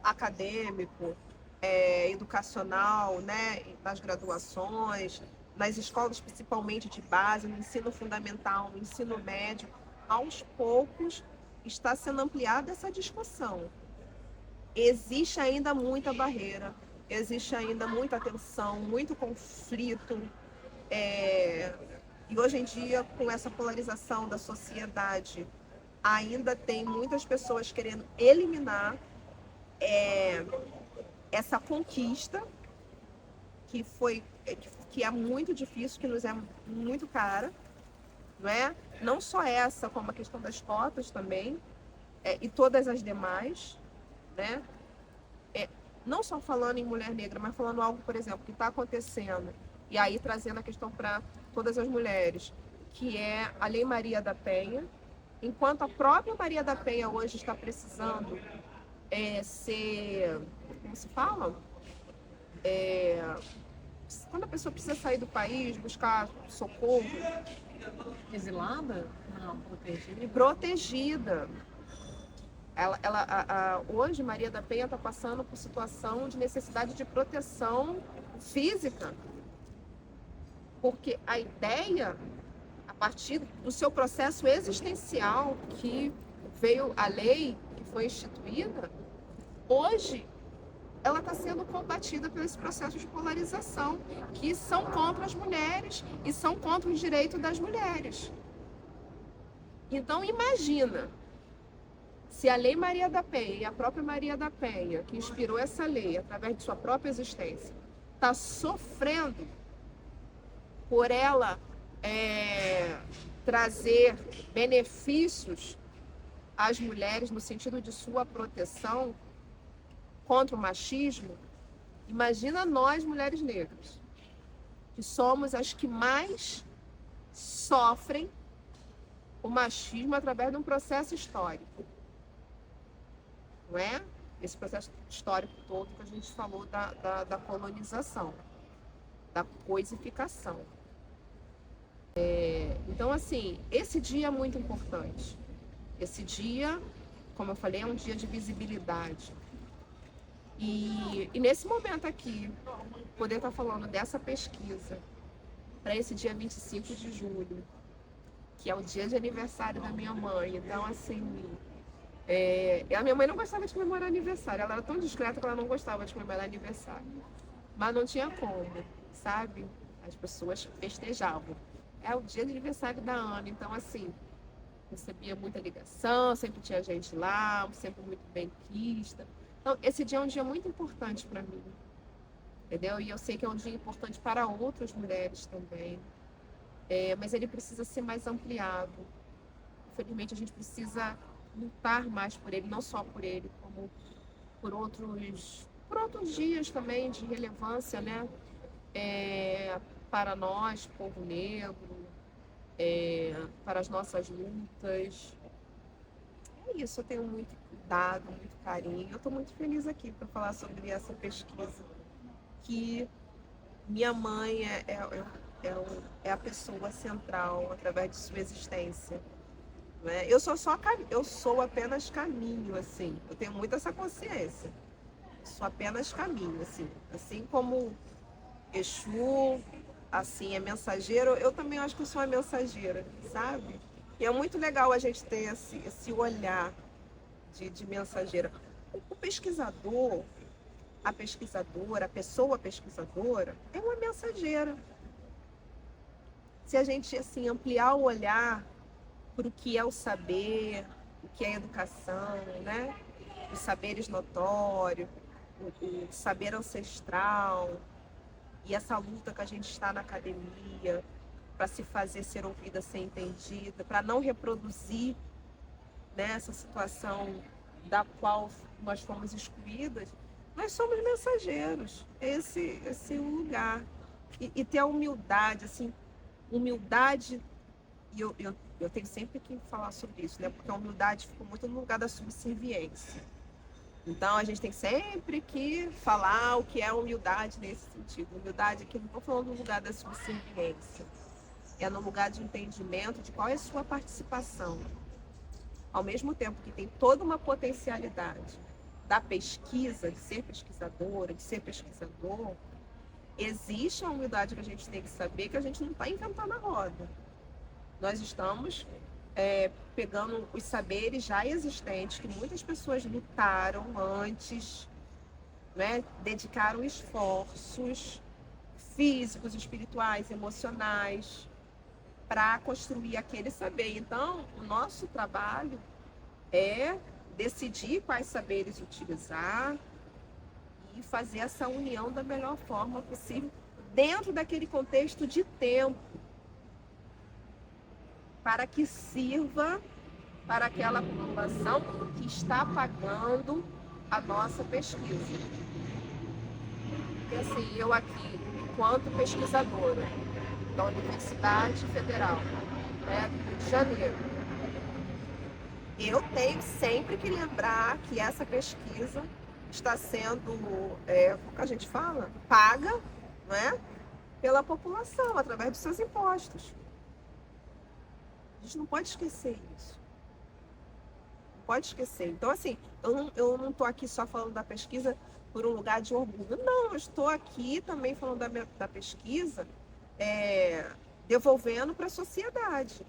[SPEAKER 1] acadêmico, educacional, né, nas graduações, nas escolas principalmente de base, no ensino fundamental, no ensino médio, aos poucos está sendo ampliada essa discussão. Existe ainda muita barreira, existe ainda muita tensão, muito conflito, e hoje em dia, com essa polarização da sociedade, ainda tem muitas pessoas querendo eliminar essa conquista que é muito difícil, que nos é muito cara, não é? Não só essa, como a questão das cotas também, e todas as demais, né? Não só falando em mulher negra, mas falando algo, por exemplo, que está acontecendo, e aí trazendo a questão para todas as mulheres, que é a Lei Maria da Penha, enquanto a própria Maria da Penha hoje está precisando ser, como se fala? Quando a pessoa precisa sair do país, buscar socorro.
[SPEAKER 2] Exilada? Não, protegida.
[SPEAKER 1] Protegida. Hoje, Maria da Penha está passando por situação de necessidade de proteção física. Porque a ideia, a partir do seu processo existencial, que veio a lei, que foi instituída, hoje ela está sendo combatida por esse processo de polarização, que são contra as mulheres e são contra os direitos das mulheres. Então, imagina, se a Lei Maria da Penha e a própria Maria da Penha, que inspirou essa lei através de sua própria existência, está sofrendo por ela trazer benefícios às mulheres no sentido de sua proteção contra o machismo, imagina nós, mulheres negras, que somos as que mais sofrem o machismo através de um processo histórico. Não é? Esse processo histórico todo que a gente falou da colonização, da coisificação. Então, assim, esse dia é muito importante. Esse dia, como eu falei, é um dia de visibilidade. E nesse momento aqui, poder estar falando dessa pesquisa para esse dia 25 de julho, que é o dia de aniversário da minha mãe. Então, assim, a minha mãe não gostava de comemorar aniversário. Ela era tão discreta que ela não gostava de comemorar aniversário. Mas não tinha como, sabe? As pessoas festejavam. É o dia de aniversário da Ana. Então, assim, recebia muita ligação, sempre tinha gente lá, sempre muito benquista. Então, esse dia é um dia muito importante para mim, entendeu? E eu sei que é um dia importante para outras mulheres também, mas ele precisa ser mais ampliado. Infelizmente, a gente precisa lutar mais por ele, não só por ele, como por outros dias também de relevância, né? Para nós, povo negro, para as nossas lutas. É isso, eu tenho muito cuidado, muito carinho. Eu estou muito feliz aqui para falar sobre essa pesquisa, que minha mãe é a pessoa central através de sua existência. né? Eu sou apenas caminho, assim. Eu tenho muito essa consciência. Sou apenas caminho, assim como Exu, assim, é mensageiro, eu também acho que eu sou uma mensageira, sabe? E é muito legal a gente ter esse olhar de mensageira. O pesquisador, a pesquisadora, a pessoa pesquisadora, é uma mensageira. Se a gente, assim, ampliar o olhar para o que é o saber, o que é a educação, né? Os saberes notórios, o saber ancestral, e essa luta que a gente está na academia para se fazer ser ouvida, ser entendida, para não reproduzir, né, essa situação da qual nós fomos excluídas, nós somos mensageiros. Esse é o lugar. E ter a humildade, assim, humildade, e eu tenho sempre que falar sobre isso, né? Porque a humildade ficou muito no lugar da subserviência. Então a gente tem sempre que falar o que é humildade nesse sentido. Humildade aqui não estou falando no lugar da subserviência, é no lugar de entendimento de qual é a sua participação. Ao mesmo tempo que tem toda uma potencialidade da pesquisa, de ser pesquisadora, de ser pesquisador, existe a humildade que a gente tem que saber que a gente não está inventando a roda. Nós estamos pegando os saberes já existentes, que muitas pessoas lutaram antes, né? Dedicaram esforços físicos, espirituais, emocionais, para construir aquele saber. Então, o nosso trabalho é decidir quais saberes utilizar e fazer essa união da melhor forma possível, dentro daquele contexto de tempo, para que sirva para aquela população que está pagando a nossa pesquisa. E assim, eu aqui, enquanto pesquisadora da Universidade Federal, né, do Rio de Janeiro, eu tenho sempre que lembrar que essa pesquisa está sendo, como que a gente fala, paga, né, pela população, através dos seus impostos. A gente não pode esquecer isso. Não pode esquecer. Então, assim, eu não estou aqui só falando da pesquisa por um lugar de orgulho. Não, eu estou aqui também falando da pesquisa, devolvendo para a sociedade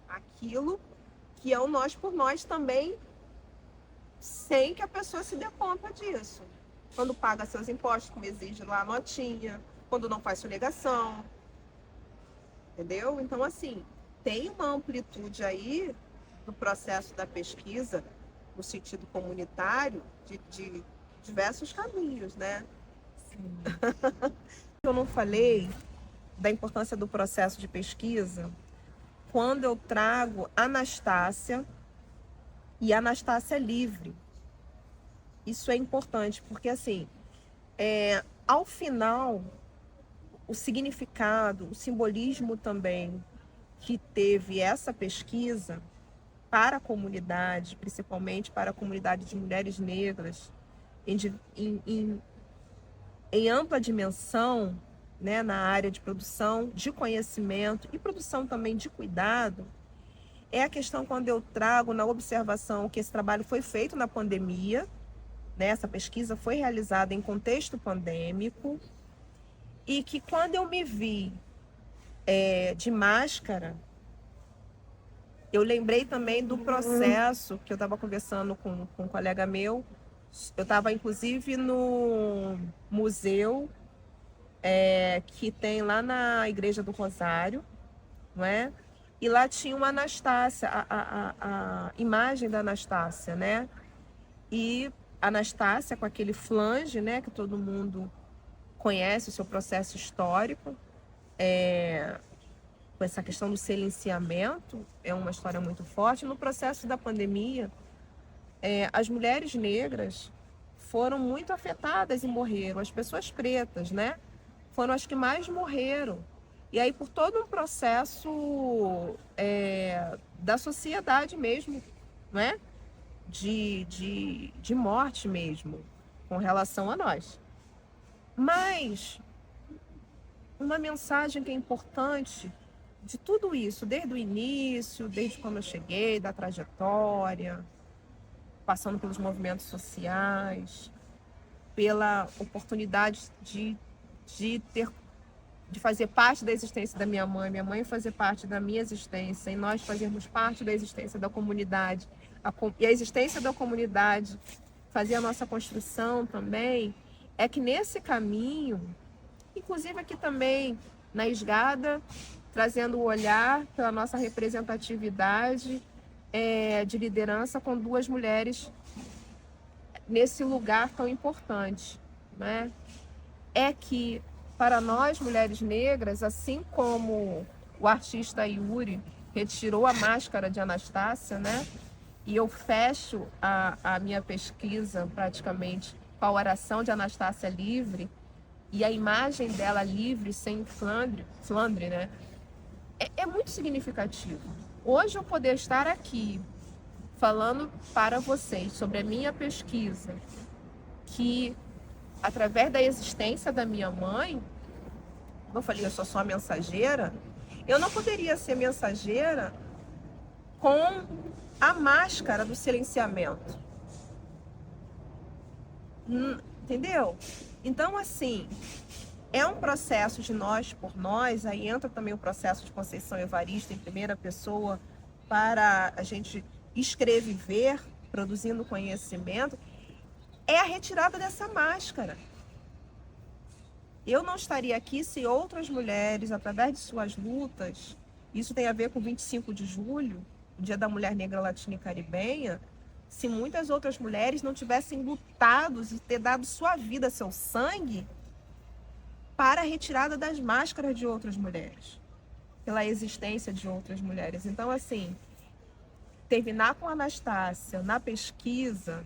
[SPEAKER 1] aquilo que é o nós por nós também, sem que a pessoa se dê conta disso. Quando paga seus impostos, como exige lá a notinha, quando não faz sonegação. Entendeu? Então, assim, tem uma amplitude aí do processo da pesquisa, no sentido comunitário, de diversos caminhos, né?
[SPEAKER 2] Sim.
[SPEAKER 1] Eu não falei da importância do processo de pesquisa quando eu trago Anastácia e Anastácia livre. Isso é importante, porque assim, ao final, o significado, o simbolismo também que teve essa pesquisa para a comunidade, principalmente para a comunidade de mulheres negras, em ampla dimensão, né, na área de produção de conhecimento e produção também de cuidado, é a questão quando eu trago na observação que esse trabalho foi feito na pandemia, né, essa pesquisa foi realizada em contexto pandêmico, e que quando eu me vi de máscara, eu lembrei também do processo que eu estava conversando com um colega meu. Eu estava, inclusive, no museu que tem lá na Igreja do Rosário, não é? E lá tinha uma Anastácia, a imagem da Anastácia, né? E Anastácia com aquele flange, né? Que todo mundo conhece o seu processo histórico. Com essa questão do silenciamento, é uma história muito forte. No processo da pandemia, as mulheres negras foram muito afetadas e morreram. As pessoas pretas, né? Foram as que mais morreram. E aí, por todo um processo da sociedade mesmo, não é? De morte mesmo, com relação a nós. Mas uma mensagem que é importante de tudo isso, desde o início, desde quando eu cheguei, da trajetória, passando pelos movimentos sociais, pela oportunidade de ter, de fazer parte da existência da minha mãe fazer parte da minha existência, e nós fazermos parte da existência da comunidade, e a existência da comunidade fazer a nossa construção também, é que nesse caminho, inclusive aqui também na Esgada, trazendo o olhar pela nossa representatividade de liderança com duas mulheres nesse lugar tão importante, né? É que para nós mulheres negras, assim como o artista Yuri retirou a máscara de Anastácia, né? E eu fecho a minha pesquisa praticamente com a oração de Anastácia livre e a imagem dela livre sem Flandre, né? É muito significativo. Hoje eu poder estar aqui falando para vocês sobre a minha pesquisa, que através da existência da minha mãe, como eu falei, eu sou só mensageira, eu não poderia ser mensageira com a máscara do silenciamento. Entendeu? Então, assim, é um processo de nós por nós, aí entra também o processo de Conceição Evaristo em primeira pessoa, para a gente escrever, produzindo conhecimento, é a retirada dessa máscara. Eu não estaria aqui se outras mulheres, através de suas lutas, isso tem a ver com 25 de julho, o Dia da Mulher Negra Latina e Caribenha, se muitas outras mulheres não tivessem lutado e ter dado sua vida, seu sangue, para a retirada das máscaras de outras mulheres, pela existência de outras mulheres. Então, assim, terminar com a Anastácia na pesquisa,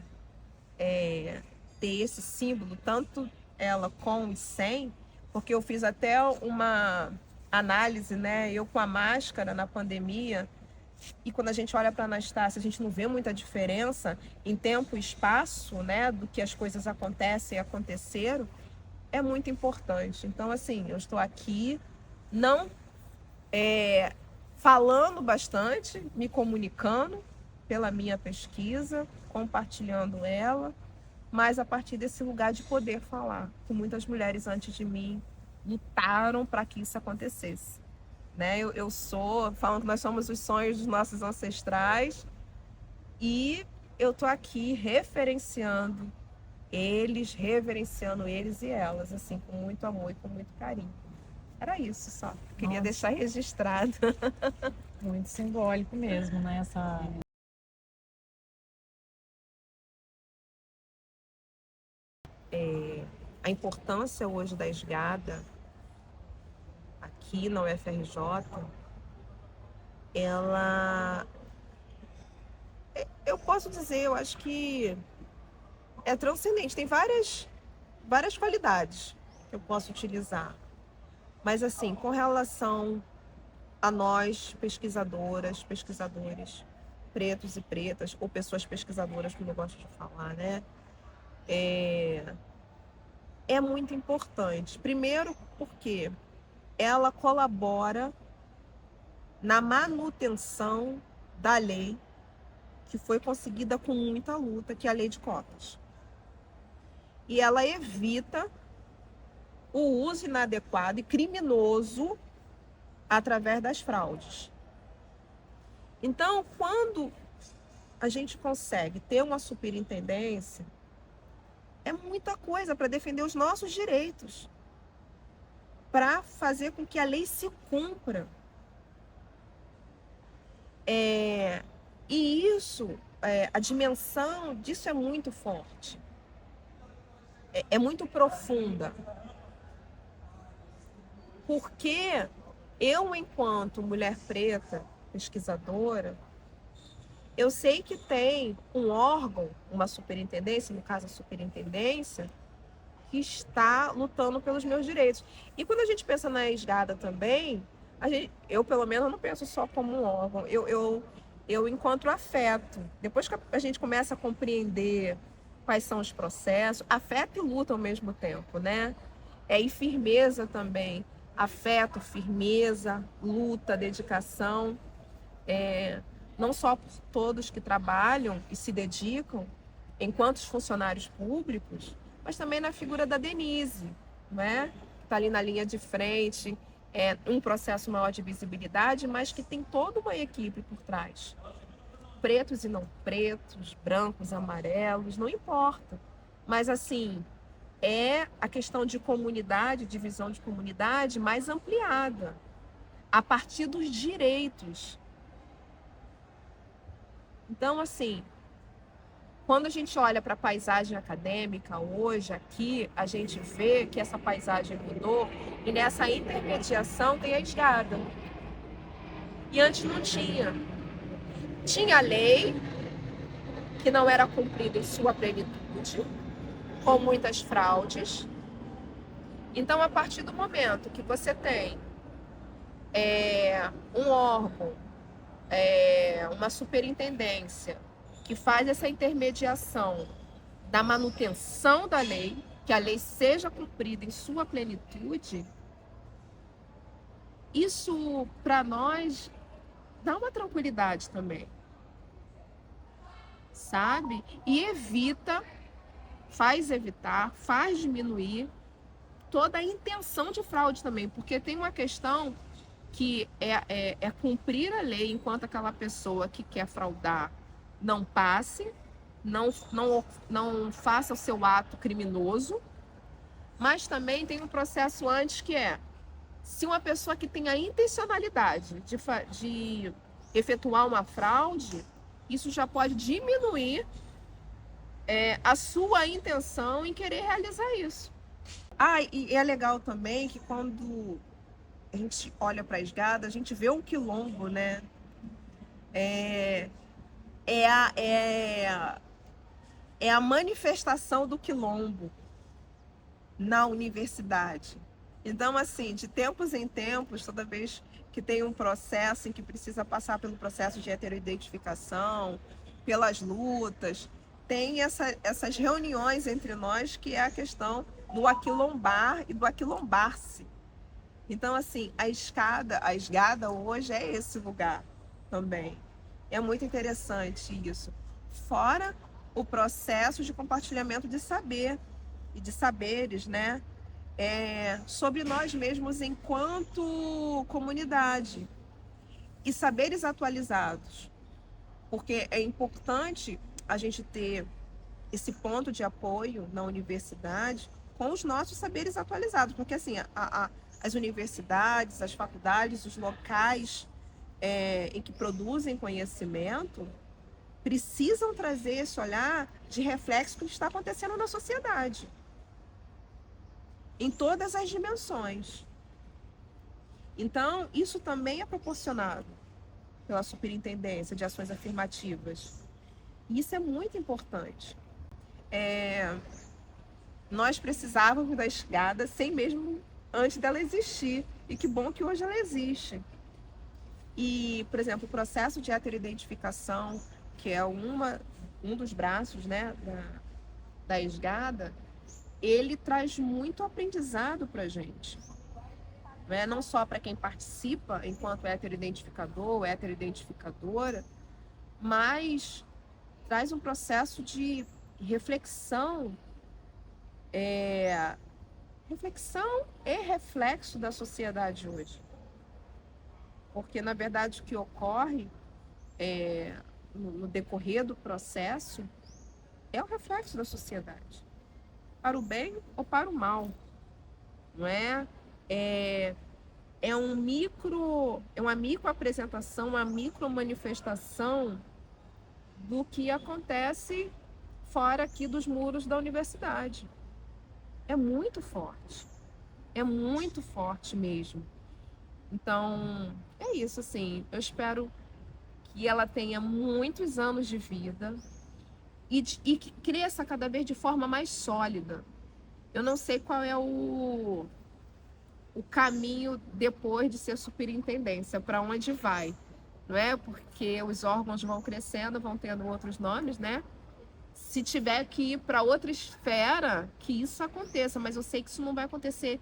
[SPEAKER 1] ter esse símbolo, tanto ela com e sem, porque eu fiz até uma análise, né? Eu com a máscara na pandemia, e quando a gente olha para a Anastácia, a gente não vê muita diferença em tempo e espaço, né? Do que as coisas acontecem e aconteceram, é muito importante. Então, assim, eu estou aqui, não falando bastante, me comunicando pela minha pesquisa, compartilhando ela, mas a partir desse lugar de poder falar, que muitas mulheres antes de mim lutaram para que isso acontecesse. Né? Eu sou, falando que nós somos os sonhos dos nossos ancestrais, e eu tô aqui reverenciando eles e elas, assim, com muito amor e com muito carinho. Era isso só. Queria
[SPEAKER 2] Nossa.
[SPEAKER 1] deixar registrado.
[SPEAKER 2] Muito simbólico mesmo, né?
[SPEAKER 1] A importância hoje da Esgada aqui na UFRJ, ela, eu posso dizer, eu acho que é transcendente, tem várias qualidades que eu posso utilizar. Mas assim, com relação a nós, pesquisadoras, pesquisadores, pretos e pretas, ou pessoas pesquisadoras, como eu gosto de falar, né? É muito importante. Primeiro porque ela colabora na manutenção da lei que foi conseguida com muita luta, que é a lei de cotas. E ela evita o uso inadequado e criminoso através das fraudes. Então, quando a gente consegue ter uma superintendência, é muita coisa para defender os nossos direitos, para fazer com que a lei se cumpra. E isso, a dimensão disso é muito forte, é muito profunda. Porque eu, enquanto mulher preta, pesquisadora, eu sei que tem um órgão, uma superintendência, no caso a superintendência, que está lutando pelos meus direitos. E quando a gente pensa na Esgada também, eu pelo menos não penso só como um órgão, eu encontro afeto. Depois que a gente começa a compreender quais são os processos, afeto e luta ao mesmo tempo, né? E firmeza também. afeto, firmeza, luta, dedicação, não só por todos que trabalham e se dedicam enquanto funcionários públicos, mas também na figura da Denise, né? Que está ali na linha de frente, um processo maior de visibilidade, mas que tem toda uma equipe por trás. Pretos e não pretos, brancos, amarelos, não importa. Mas assim, é a questão de comunidade, de visão de comunidade mais ampliada, a partir dos direitos. Então, assim, quando a gente olha para a paisagem acadêmica hoje, aqui, a gente vê que essa paisagem mudou e nessa intermediação tem a esgada. E antes não tinha. Tinha a lei, que não era cumprida em sua plenitude, com muitas fraudes. Então, a partir do momento que você tem um órgão, uma superintendência, que faz essa intermediação da manutenção da lei, que a lei seja cumprida em sua plenitude, isso, para nós, dá uma tranquilidade também, sabe? E faz diminuir toda a intenção de fraude também, porque tem uma questão que é cumprir a lei enquanto aquela pessoa que quer fraudar não passe, não faça o seu ato criminoso, mas também tem um processo antes que se uma pessoa que tem a intencionalidade de efetuar uma fraude, isso já pode diminuir a sua intenção em querer realizar isso. E é legal também que quando a gente olha para a esgada, a gente vê um quilombo, né? É a manifestação do quilombo na universidade. Então, assim, de tempos em tempos, toda vez que tem um processo em que precisa passar pelo processo de heteroidentificação, pelas lutas, tem essas reuniões entre nós, que é a questão do aquilombar e do aquilombar-se. Então, assim, a esgada hoje é esse lugar também. É muito interessante isso. Fora o processo de compartilhamento de saber e de saberes, né? Sobre nós mesmos enquanto comunidade. E saberes atualizados. Porque é importante a gente ter esse ponto de apoio na universidade com os nossos saberes atualizados. Porque, assim, as universidades, as faculdades, os locais em que produzem conhecimento precisam trazer esse olhar de reflexo do que está acontecendo na sociedade, em todas as dimensões. Então, isso também é proporcionado pela Superintendência de Ações Afirmativas. E isso é muito importante. Nós precisávamos da esgada sem mesmo antes dela existir. E que bom que hoje ela existe. E, por exemplo, o processo de heteroidentificação, que é um dos braços, né, da esgada, ele traz muito aprendizado para a gente. Não só para quem participa enquanto heteroidentificador ou heteroidentificadora, mas traz um processo de reflexão. Reflexão é reflexo da sociedade hoje. Porque, na verdade, o que ocorre no decorrer do processo é o reflexo da sociedade, para o bem ou para o mal, não é? É uma microapresentação, uma micromanifestação do que acontece fora aqui dos muros da universidade. É muito forte mesmo. Então, é isso, assim, eu espero que ela tenha muitos anos de vida e que cresça cada vez de forma mais sólida. Eu não sei qual é o caminho depois de ser superintendência, para onde vai, não é? Porque os órgãos vão crescendo, vão tendo outros nomes, né? Se tiver que ir para outra esfera, que isso aconteça, mas eu sei que isso não vai acontecer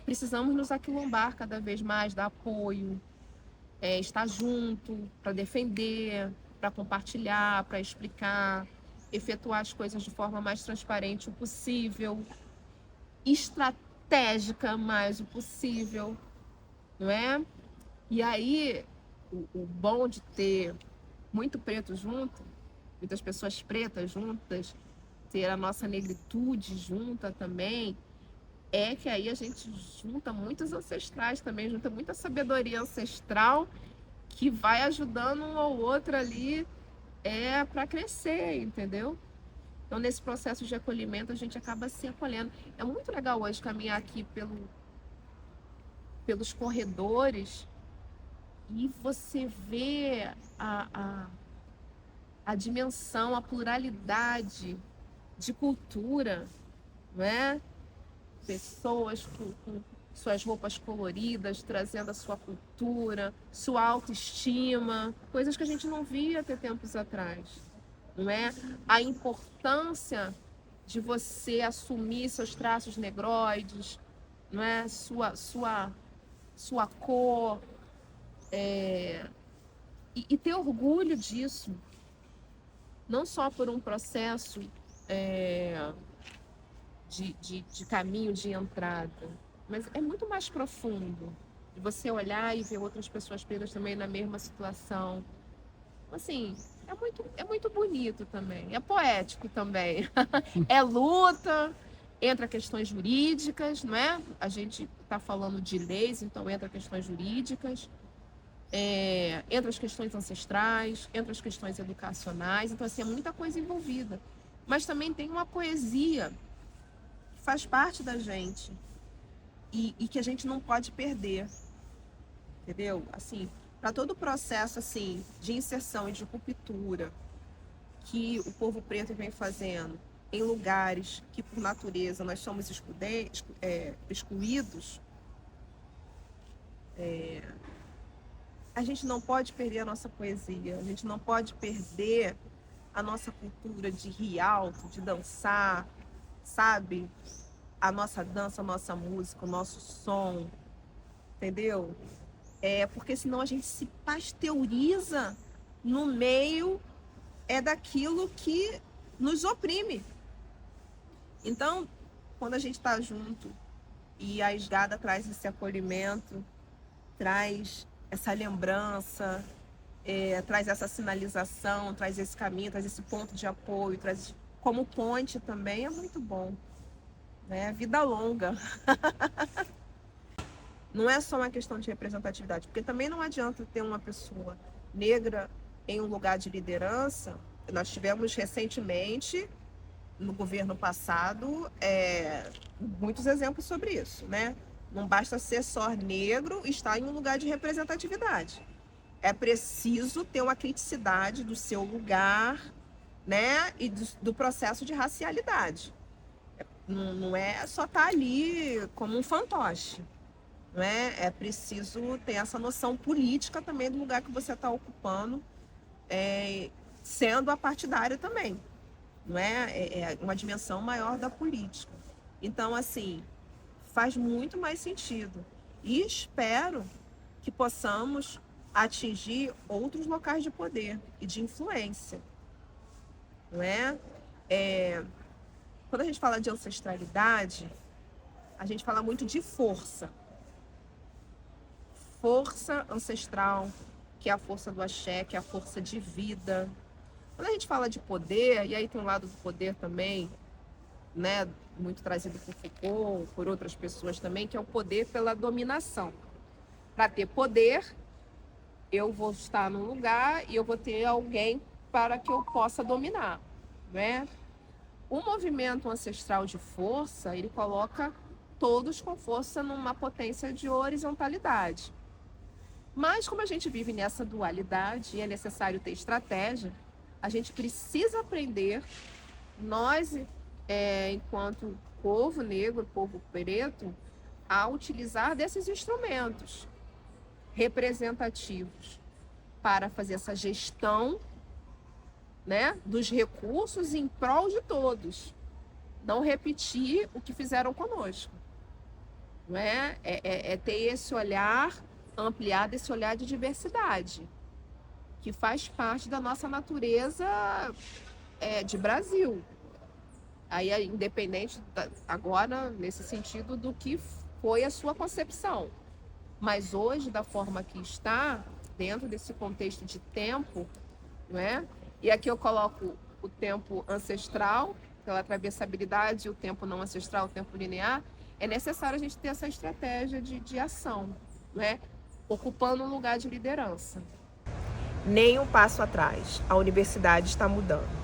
[SPEAKER 1] precisamos nos aquilombar cada vez mais, dar apoio, estar junto para defender, para compartilhar, para explicar, efetuar as coisas de forma mais transparente o possível, estratégica mais o possível, não é? E aí, o bom de ter muito preto junto, muitas pessoas pretas juntas, ter a nossa negritude junta também, é que aí a gente junta muitos ancestrais também, junta muita sabedoria ancestral que vai ajudando um ao outro ali para crescer, entendeu? Então, nesse processo de acolhimento, a gente acaba se acolhendo. É muito legal hoje caminhar aqui pelos corredores e você vê a dimensão, a pluralidade de cultura, não é? Pessoas com suas roupas coloridas, trazendo a sua cultura, sua autoestima, coisas que a gente não via até tempos atrás, não é? A importância de você assumir seus traços negroides, não é? Sua cor, e ter orgulho disso, não só por um processo de caminho de entrada, mas é muito mais profundo, de você olhar e ver outras pessoas pretas também na mesma situação. Assim, é muito bonito também, é poético também. É luta, entra questões jurídicas, não é? A gente está falando de leis, então entra questões jurídicas, entra as questões ancestrais, entra as questões educacionais, então assim, é muita coisa envolvida. Mas também tem uma poesia que faz parte da gente e que a gente não pode perder, entendeu? Assim, para todo o processo assim, de inserção e de ruptura que o povo preto vem fazendo em lugares que, por natureza, nós somos excluídos, a gente não pode perder a nossa poesia, a gente não pode perder a nossa cultura de rir alto, de dançar, sabe? A nossa dança, a nossa música, o nosso som, entendeu? Porque senão a gente se pasteuriza no meio daquilo que nos oprime. Então, quando a gente está junto e a Esgada traz esse acolhimento, traz essa lembrança, traz essa sinalização, traz esse caminho, traz esse ponto de apoio, traz como ponte também, é muito bom, né? Vida longa. Não é só uma questão de representatividade, porque também não adianta ter uma pessoa negra em um lugar de liderança. Nós tivemos recentemente, no governo passado, muitos exemplos sobre isso, né? Não basta ser só negro e estar em um lugar de representatividade. É preciso ter uma criticidade do seu lugar, né? E do processo de racialidade. Não é só estar ali como um fantoche. Não é? É preciso ter essa noção política também do lugar que você está ocupando, sendo apartidário também. Não é? É uma dimensão maior da política. Então, assim, faz muito mais sentido. E espero que possamos atingir outros locais de poder e de influência. Não é? Quando a gente fala de ancestralidade, a gente fala muito de força. Força ancestral, que é a força do axé, que é a força de vida. Quando a gente fala de poder, e aí tem um lado do poder também, né, muito trazido por Foucault, por outras pessoas também, que é o poder pela dominação. Para ter poder, eu vou estar num lugar e eu vou ter alguém para que eu possa dominar, né? O movimento ancestral de força, ele coloca todos com força numa potência de horizontalidade. Mas como a gente vive nessa dualidade e é necessário ter estratégia, a gente precisa aprender, nós, enquanto povo negro, povo preto, a utilizar desses instrumentos representativos para fazer essa gestão, né, dos recursos em prol de todos. Não repetir o que fizeram conosco. não é? É ter esse olhar ampliado, esse olhar de diversidade, que faz parte da nossa natureza de Brasil. Aí é independente agora, nesse sentido, do que foi a sua concepção. Mas hoje, da forma que está, dentro desse contexto de tempo, não é? E aqui eu coloco o tempo ancestral, pela atravessabilidade, o tempo não ancestral, o tempo linear, é necessário a gente ter essa estratégia de ação, não é? Ocupando um lugar de liderança. Nem um passo atrás. A universidade está mudando.